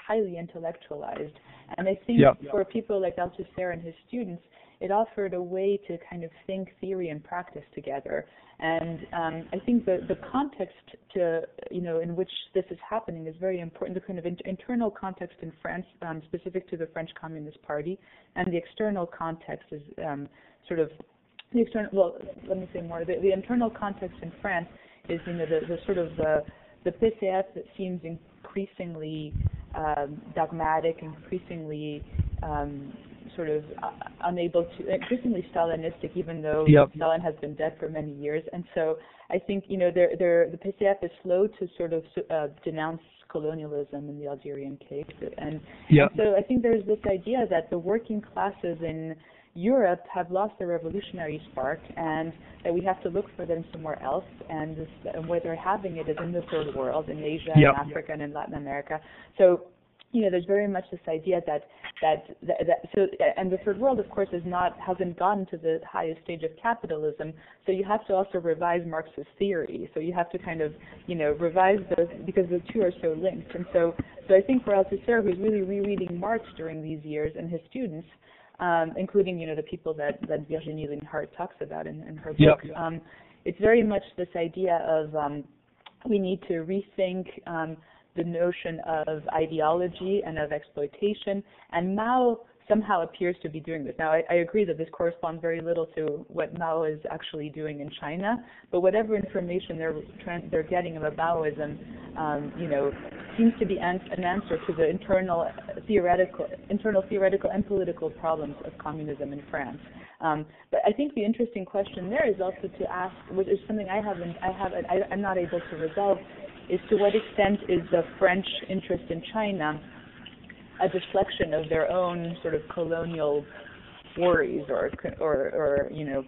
highly intellectualized. And I think for people like Althusser and his students, it offered a way to kind of think theory and practice together. And I think the context in which this is happening is very important. The kind of internal context in France, specific to the French Communist Party, and the external context is the external. Well, let me say more. The internal context in France is the PCF that seems increasingly dogmatic, increasingly increasingly Stalinistic, even though Stalin has been dead for many years. And so I think, the PCF is slow to sort of denounce colonialism in the Algerian case. And so I think there's this idea that the working classes in Europe have lost their revolutionary spark, and that we have to look for them somewhere else, and where they're having it is in the third world, in Asia, in Africa, and in Latin America. So there's very much this idea that and the third world, of course, hasn't gotten to the highest stage of capitalism. So you have to also revise Marxist theory. So you have to kind of, revise those, because the two are so linked. And so I think for Althusser, who's really rereading Marx during these years, and his students, including, the people that Virginie Linhart talks about in her book, it's very much this idea of we need to rethink the notion of ideology and of exploitation, and Mao somehow appears to be doing this. Now, I agree that this corresponds very little to what Mao is actually doing in China, but whatever information they're getting about Maoism, seems to be an answer to the internal theoretical and political problems of communism in France. But I think the interesting question there is also to ask, which is something I'm not able to resolve, is to what extent is the French interest in China a deflection of their own sort of colonial worries or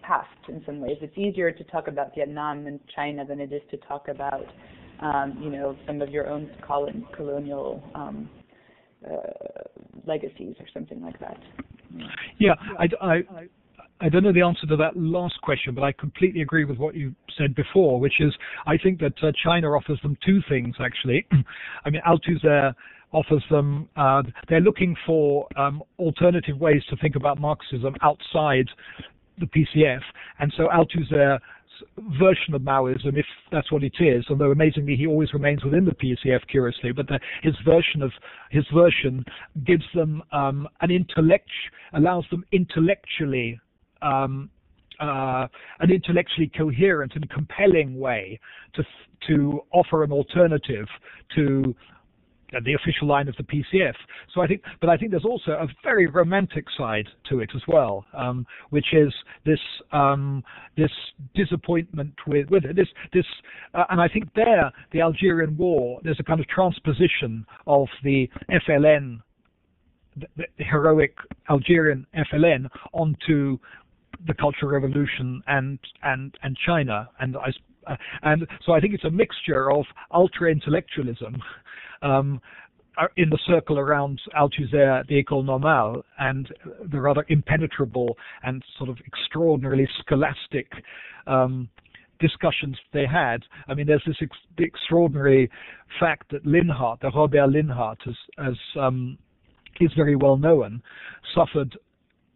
past in some ways. It's easier to talk about Vietnam and China than it is to talk about some of your own colonial legacies or something like that. Yeah, I don't know the answer to that last question, but I completely agree with what you said before, which is I think that China offers them two things, actually. I mean, Althusser offers them, they're looking for alternative ways to think about Marxism outside the PCF, and so Althusser's version of Maoism, if that's what it is, although amazingly he always remains within the PCF, curiously, but his version gives them allows them intellectually an intellectually coherent and compelling way to offer an alternative to the official line of the PCF. So I think there's also a very romantic side to it as well, which is this disappointment with this, and I think the Algerian War, there's a kind of transposition of the FLN, the heroic Algerian FLN, onto the Cultural Revolution and China, and so I think it's a mixture of ultra-intellectualism in the circle around Althusser, the École Normale, and the rather impenetrable and sort of extraordinarily scholastic discussions they had. I mean, there's this the extraordinary fact that Linhart, the Robert Linhart, as is very well known, suffered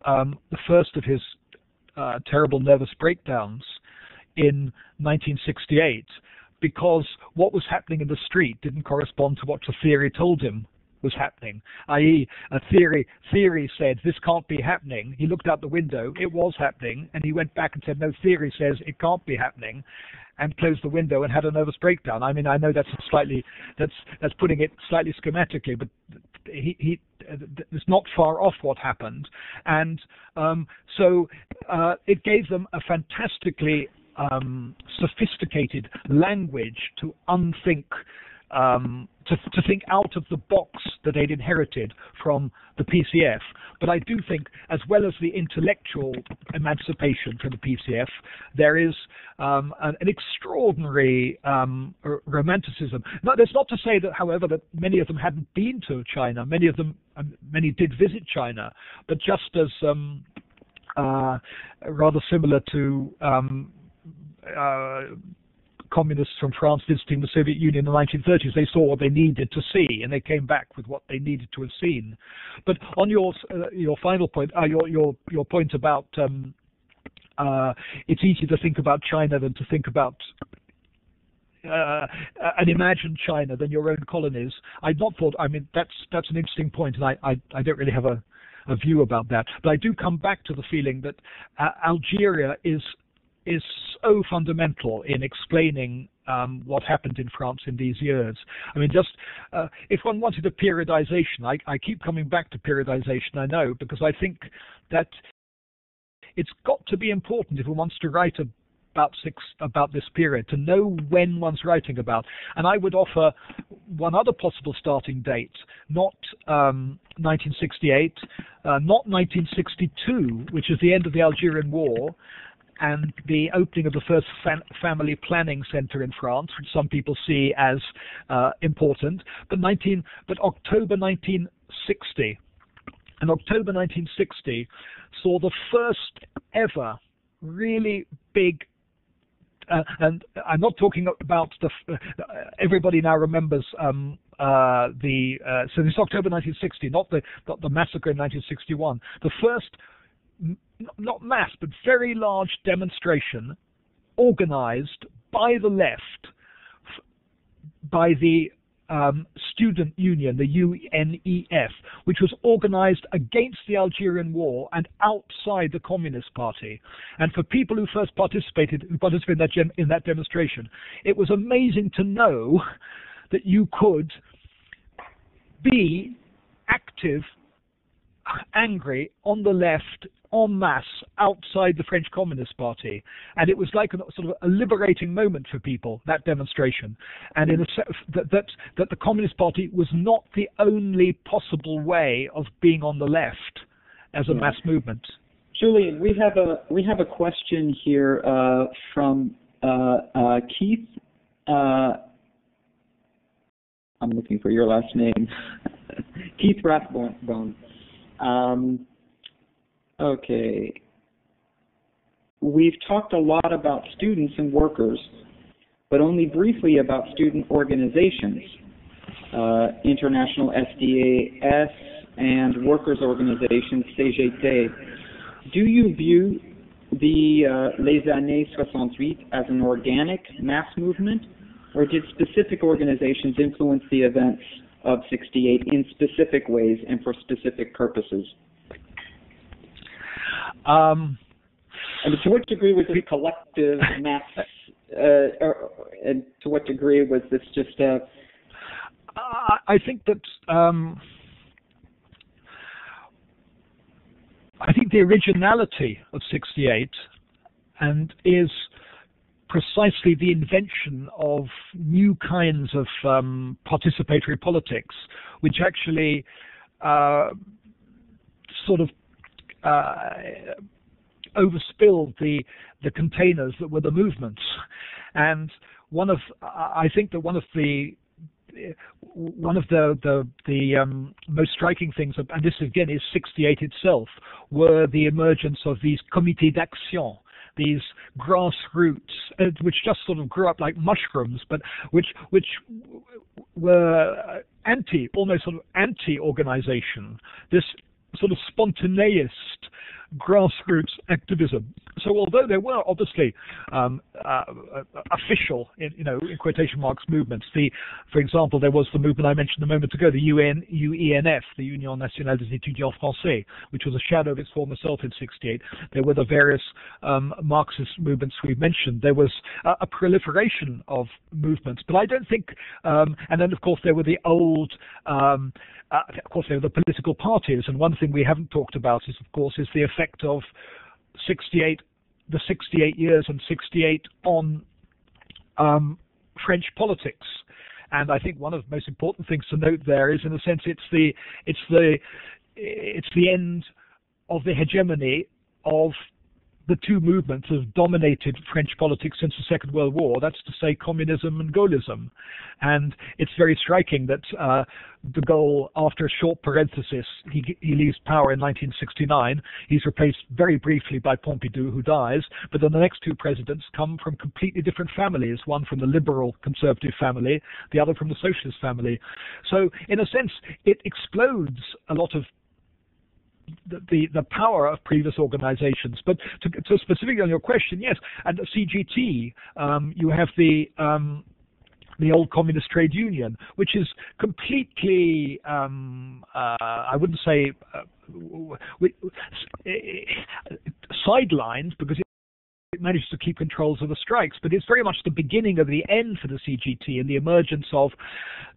the first of his terrible nervous breakdowns in 1968, because what was happening in the street didn't correspond to what the theory told him was happening, i.e. a theory said this can't be happening. He looked out the window, it was happening, and he went back and said no, theory says it can't be happening, and closed the window and had a nervous breakdown. I mean, I know that's putting it slightly schematically, but it's not far off what happened. And so it gave them a fantastically sophisticated language to unthink, to think out of the box that they'd inherited from the PCF. But I do think, as well as the intellectual emancipation from the PCF, there is an extraordinary romanticism. No, that's not to say that, however, that many of them hadn't been to China. Many did visit China, but just as rather similar to communists from France visiting the Soviet Union in the 1930s, they saw what they needed to see, and they came back with what they needed to have seen. But on your final point, your point about it's easier to think about China than to think about an imagined China than your own colonies. I'd not thought. I mean, that's an interesting point, and I don't really have a view about that. But I do come back to the feeling that Algeria is so fundamental in explaining what happened in France in these years. I mean, just if one wanted a periodization, I keep coming back to periodization, I know, because I think that it's got to be important if one wants to write about this period, to know when one's writing about. And I would offer one other possible starting date, not 1968, not 1962, which is the end of the Algerian War, and the opening of the first family planning center in France, which some people see as important, but October 1960. And October 1960 saw the first ever really big, and I'm not talking about everybody now remembers so this October 1960, not the massacre in 1961, the first, not mass, but very large demonstration organized by the left, by the student union, the UNEF, which was organized against the Algerian War and outside the Communist Party. And for people who first participated in that demonstration, it was amazing to know that you could be active, angry on the left, en masse, outside the French Communist Party. And it was like a sort of a liberating moment for people, that demonstration. And in that the Communist Party was not the only possible way of being on the left as a mass movement. Julian, we have a question here from Keith. I'm looking for your last name. Keith Rathbone. Okay. We've talked a lot about students and workers, but only briefly about student organizations, International SDAS and workers' organizations, CGT. Do you view the Les Années 68 as an organic mass movement, or did specific organizations influence the events of 68 in specific ways and for specific purposes? And to what degree was this collective mass, and to what degree was this just I think that I think the originality of '68 and is precisely the invention of new kinds of participatory politics, which actually sort of overspilled the containers that were the movements. And I think that one of the most striking things, and this again is '68 itself, were the emergence of these comités d'action, these grassroots, which just sort of grew up like mushrooms, but which were almost sort of anti-organization, this sort of spontaneous grassroots activism. So although there were obviously official, in quotation marks, movements, for example, there was the movement I mentioned a moment ago, the UENF, the Union Nationale des Étudiants Français, which was a shadow of its former self in '68. There were the various Marxist movements we've mentioned. There was a proliferation of movements, but I don't think, and then of course there were the old, of course there were the political parties, and one thing we haven't talked about is the effect of '68, the 68 years and '68 on French politics. And I think one of the most important things to note there is, in a sense, it's the end of the hegemony of the two movements that have dominated French politics since the Second World War. That's to say, communism and Gaullism. And it's very striking that de Gaulle, after a short parenthesis, he leaves power in 1969. He's replaced very briefly by Pompidou, who dies. But then the next two presidents come from completely different families, one from the liberal conservative family, the other from the socialist family. So in a sense, it explodes a lot of the power of previous organizations. But to specifically on your question, yes, at the CGT, you have the old Communist Trade Union, which is completely, I wouldn't say sidelined, because it managed to keep controls of the strikes, but it's very much the beginning of the end for the CGT and the emergence of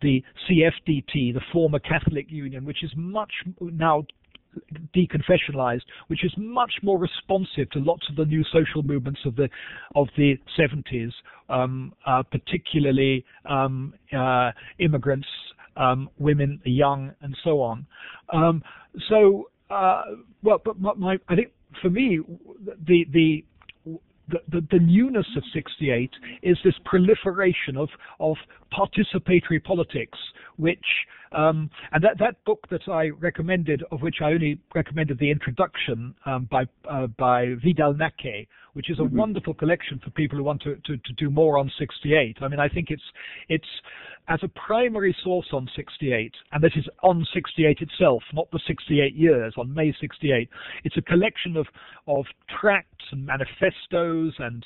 the CFDT, the former Catholic Union, which is much now deconfessionalized, which is much more responsive to lots of the new social movements of the 70s, particularly immigrants, women, young, and so on. I think for me, the newness of '68 is this proliferation of participatory politics, which and that book that I recommended, of which I only recommended the introduction, by Vidal-Naquet, which is a wonderful collection for people who want to do more on '68. I mean, I think it's as a primary source on '68, and this is on '68 itself, not the 68 years, on May '68. It's a collection of tracts and manifestos and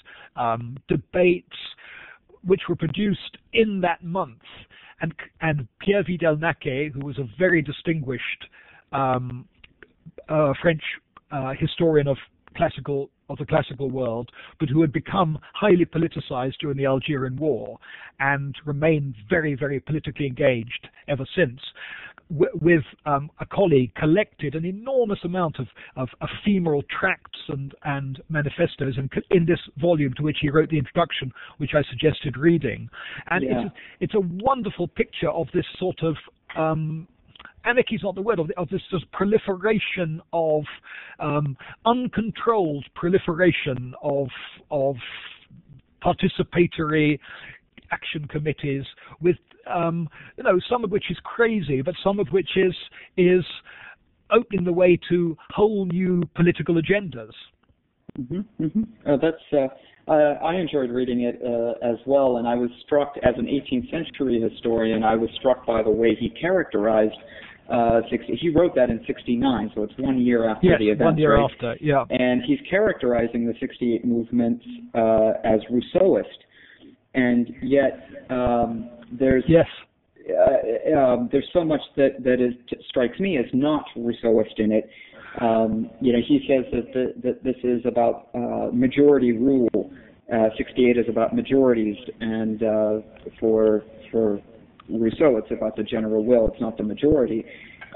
debates which were produced in that month. And Pierre Vidal-Naquet, who was a very distinguished French historian of the classical world, but who had become highly politicized during the Algerian War and remained very, very politically engaged ever since, with a colleague, collected an enormous amount of ephemeral tracts and manifestos in this volume, to which he wrote the introduction, which I suggested reading. And it's a wonderful picture of this sort of anarchy is not the word, of this sort of proliferation of uncontrolled proliferation of participatory action committees, with some of which is crazy, but some of which is opening the way to whole new political agendas. I enjoyed reading it as well, and I was struck, as an 18th century historian, I was struck by the way he characterized he wrote that in '69, so it's 1 year after the event. 1 year right? after, yeah. And he's characterizing the '68 movement as Rousseauist, and yet there's so much that strikes me as not Rousseauist in it. He says that this is about majority rule. '68 is about majorities, and for Rousseau. It's about the general will. It's not the majority.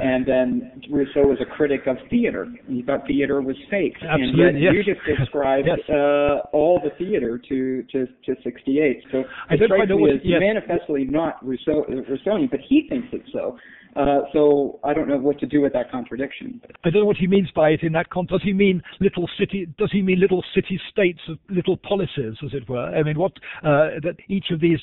And then Rousseau was a critic of theater. He thought theater was fake. Absolutely, and yet you just described all the theater to 68. So it strikes me as manifestly not Rousseauian, but he thinks it's so. So I don't know what to do with that contradiction. I don't know what he means by it in that context. Does he mean little city states, little policies, as it were? I mean, what that each of these,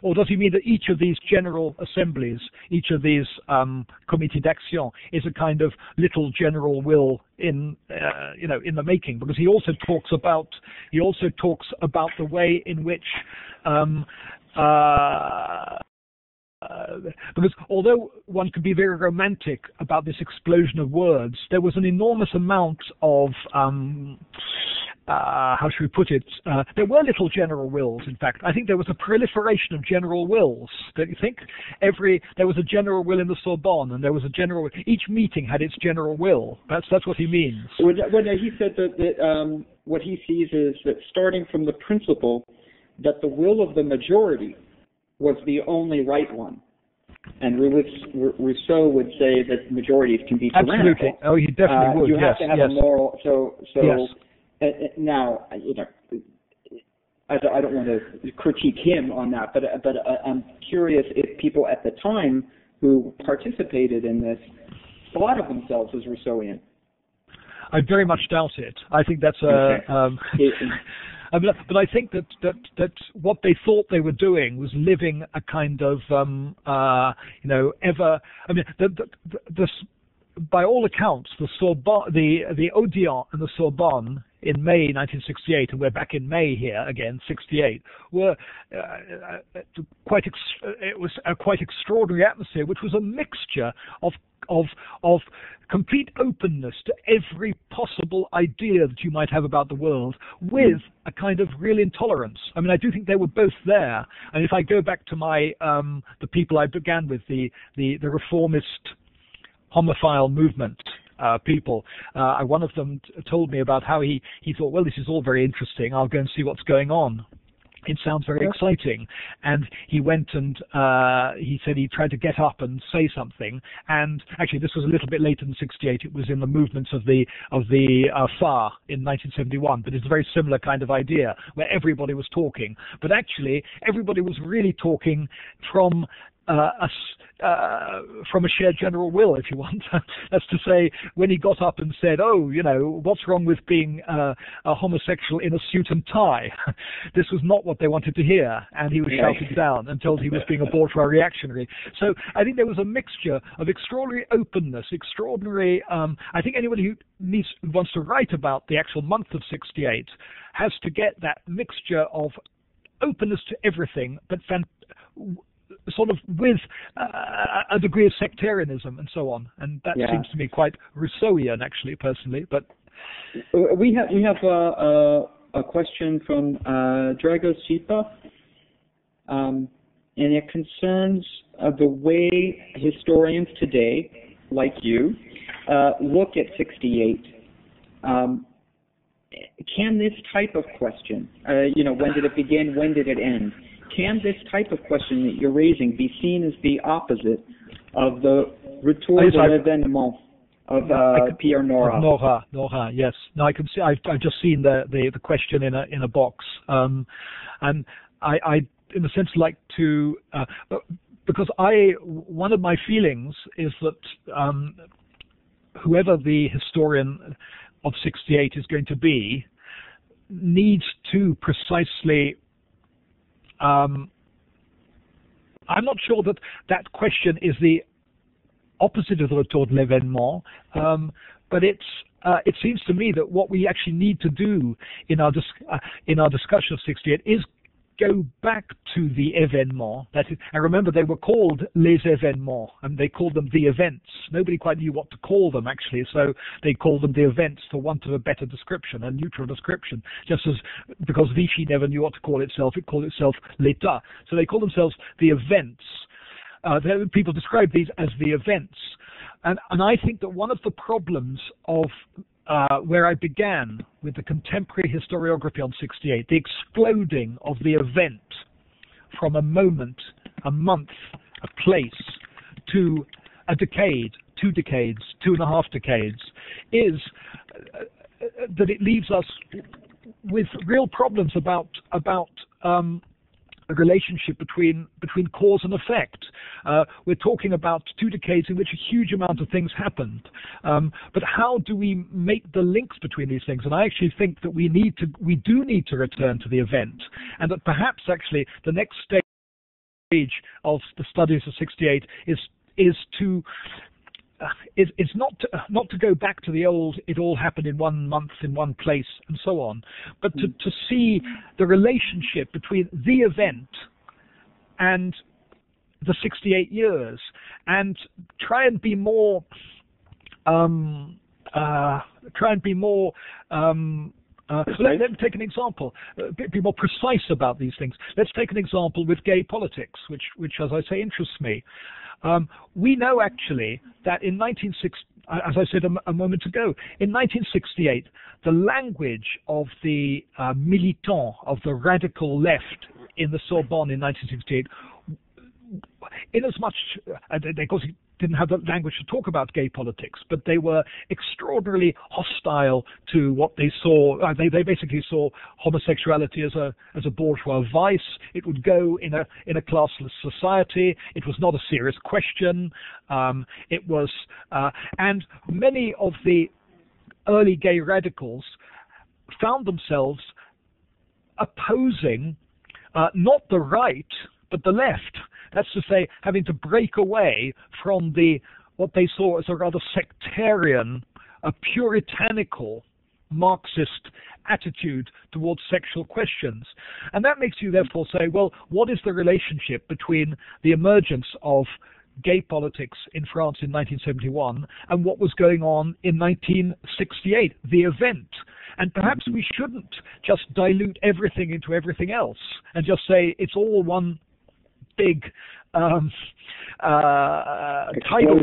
or does he mean that each of these general assemblies, each of these comités d'action, is a kind of little general will in in the making? Because he also talks about the way in which because although one can be very romantic about this explosion of words, there was an enormous amount of how should we put it? There were little general wills. In fact, I think there was a proliferation of general wills. Don't you think? There was a general will in the Sorbonne, and there was a general. Each meeting had its general will. That's what he means. Well, he said that what he sees is that starting from the principle that the will of the majority was the only right one. And Rousseau would say that majorities can be tyrannical. Absolutely. Oh, he definitely would. You have to have a moral. Yes. Now, I don't want to critique him on that, but I'm curious if people at the time who participated in this thought of themselves as Rousseauian. I very much doubt it. I think that's but I think that what they thought they were doing was living a kind of by all accounts, the Sorbonne, the Odeon and the Sorbonne in May 1968, and we're back in May here again, 68, were it was a quite extraordinary atmosphere, which was a mixture of complete openness to every possible idea that you might have about the world, with a kind of real intolerance. I mean, I do think they were both there. And if I go back to my the people I began with, the reformist homophile movement people, one of them told me about how he thought, well, this is all very interesting. I'll go and see what's going on. It sounds very exciting. And he went and he said he tried to get up and say something. And actually, this was a little bit later than 68. It was in the movements of the FAR in 1971. But it's a very similar kind of idea where everybody was talking. But actually, everybody was really talking from a shared general will, if you want. That's to say, when he got up and said, oh, what's wrong with being a homosexual in a suit and tie? This was not what they wanted to hear, and he was shouted down and told he was being a bourgeois reactionary. So I think there was a mixture of extraordinary openness, extraordinary, I think anybody who wants to write about the actual month of 68 has to get that mixture of openness to everything, but sort of with a degree of sectarianism and so on, and that seems to me quite Rousseauian, actually, personally. But we have a question from Dragos Chipa, and it concerns the way historians today, like you, look at 68. Can this type of question, when did it begin, when did it end? Can this type of question that you're raising be seen as the opposite of the retour de l'événement of Pierre Nora? Nora, yes. No, I can see. I've just seen the question in a box, and I in a sense like to because one of my feelings is that whoever the historian of 68 is going to be needs to precisely. I'm not sure that question is the opposite of the retour de l'événement, but it seems to me that what we actually need to do in our discussion of 68 is go back to the événement. I remember they were called les événements, and they called them the events. Nobody quite knew what to call them, actually, so they called them the events for want of a better description, a neutral description, just as because Vichy never knew what to call itself, it called itself l'État. So they called themselves the events. People describe these as the events. And I think that one of the problems of where I began with the contemporary historiography on 68, the exploding of the event from a moment a month, a place, to a decade, 2 decades, 2.5 decades, is that it leaves us with real problems about a relationship between cause and effect. We're talking about 2 decades in which a huge amount of things happened. But how do we make the links between these things? And I actually think that we do need to return to the event, and that perhaps actually the next stage of the studies of 68 is not to go back to the old, it all happened in 1 month, in one place, and so on, but to see the relationship between the event and the 68 years, and try and be more let's take an example, be more precise about these things. Let's take an example with gay politics, which as I say, interests me. We know actually that in 1960, as I said a moment ago, in 1968, the language of the militants of the radical left in the Sorbonne in 1968, in as much, of course, didn't have the language to talk about gay politics, but they were extraordinarily hostile to what they saw. They basically saw homosexuality as a bourgeois vice. It would go in a classless society. It was not a serious question. It was, and many of the early gay radicals found themselves opposing not the right, but the left. That's to say, having to break away from what they saw as a rather sectarian, a puritanical Marxist attitude towards sexual questions. And that makes you therefore say, well, what is the relationship between the emergence of gay politics in France in 1971 and what was going on in 1968, the event? And perhaps we shouldn't just dilute everything into everything else and just say it's all one big tidal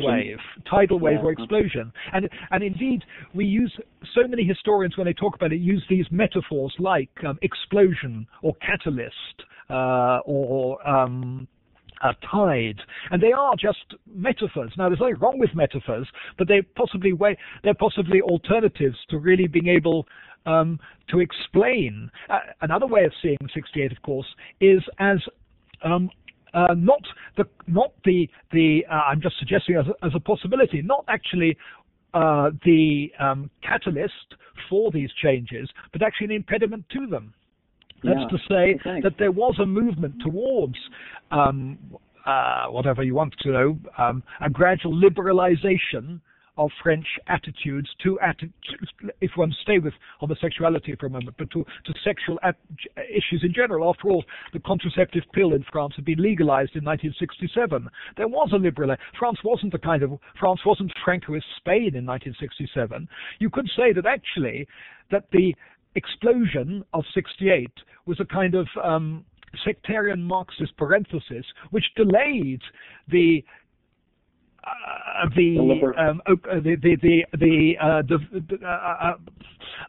wave or explosion. And indeed, we use, so many historians when they talk about it use these metaphors like explosion or catalyst or tide, and they are just metaphors. Now, there's nothing wrong with metaphors, but they're possibly alternatives to really being able to explain. Another way of seeing 68, of course, is as not the I'm just suggesting as a possibility, not actually the catalyst for these changes, but actually an impediment to them. That's to say that there was a movement towards whatever you want to know, a gradual liberalization of French attitudes to if one stay with homosexuality for a moment, but to sexual issues in general. After all, the contraceptive pill in France had been legalized in 1967. There was a liberal. France wasn't Francoist Spain in 1967. You could say that actually that the explosion of 68 was a kind of sectarian Marxist parenthesis which delayed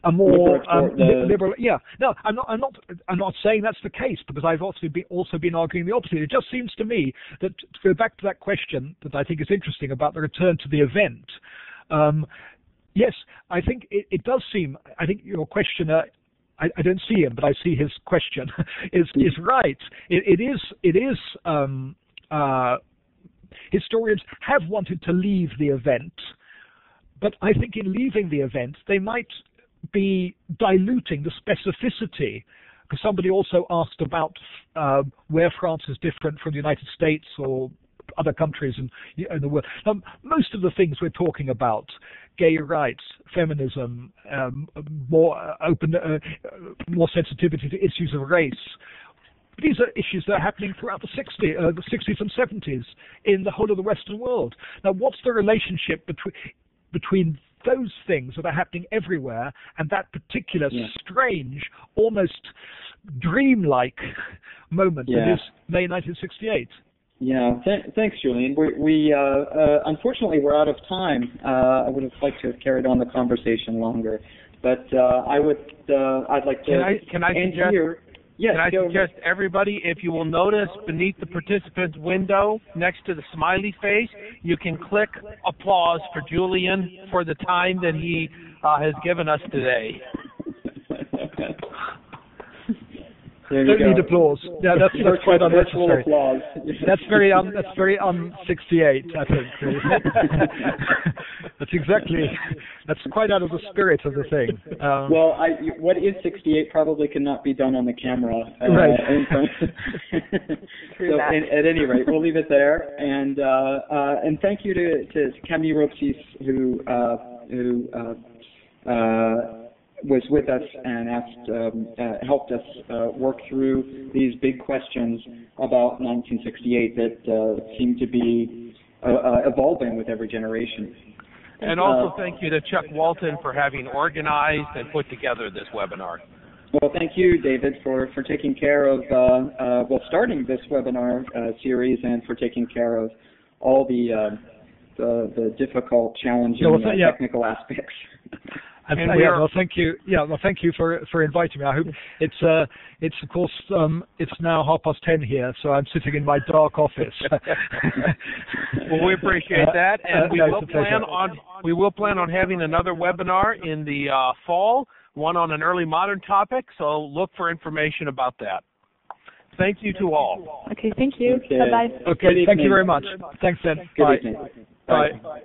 a more liberal. Yeah, no, I'm not saying that's the case, because I've also been arguing the opposite. It just seems to me that, to go back to that question that I think is interesting about the return to the event. Yes, I think it does seem. I think your questioner. I don't see him, but I see his question. is right. It is. Historians have wanted to leave the event, but I think in leaving the event, they might be diluting the specificity. Because somebody also asked about where France is different from the United States or other countries in the world. Most of the things we're talking about, gay rights, feminism, more open, more sensitivity to issues of race, these are issues that are happening throughout the 60s and 70s in the whole of the Western world. Now, what's the relationship between those things that are happening everywhere and that particular strange, almost dreamlike moment that is May 1968? Yeah, thanks, Julian. We unfortunately we're out of time. I would have liked to have carried on the conversation longer, but I'd like to can I end suggest, here. Yes, can I suggest everybody, if you will notice beneath the participants window, next to the smiley face, you can click applause for Julian for the time that he has given us today. Don't need applause. Yeah, that's quite unnecessary. Applause. That's very 68, I think. That's quite out of the spirit of the thing. Well, what is 68 probably cannot be done on the camera. Right. So, at any rate, we'll leave it there. And thank you to Camille Ropsis, who was with us and helped us work through these big questions about 1968 that seem to be evolving with every generation. And also thank you to Chuck Walton for having organized and put together this webinar. Well, thank you, David, for taking care of, starting this webinar series and for taking care of all the difficult, challenging technical aspects. Well, thank you. Yeah, well, thank you for inviting me. I hope it's of course it's now 10:30 here, so I'm sitting in my dark office. Well, we appreciate that, and we will plan on having another webinar in the fall, one on an early modern topic. So look for information about that. Thank you to all. Okay, thank you. Okay. Bye-bye. Okay, thank you very much. Thanks, then. Good Bye. evening. Bye.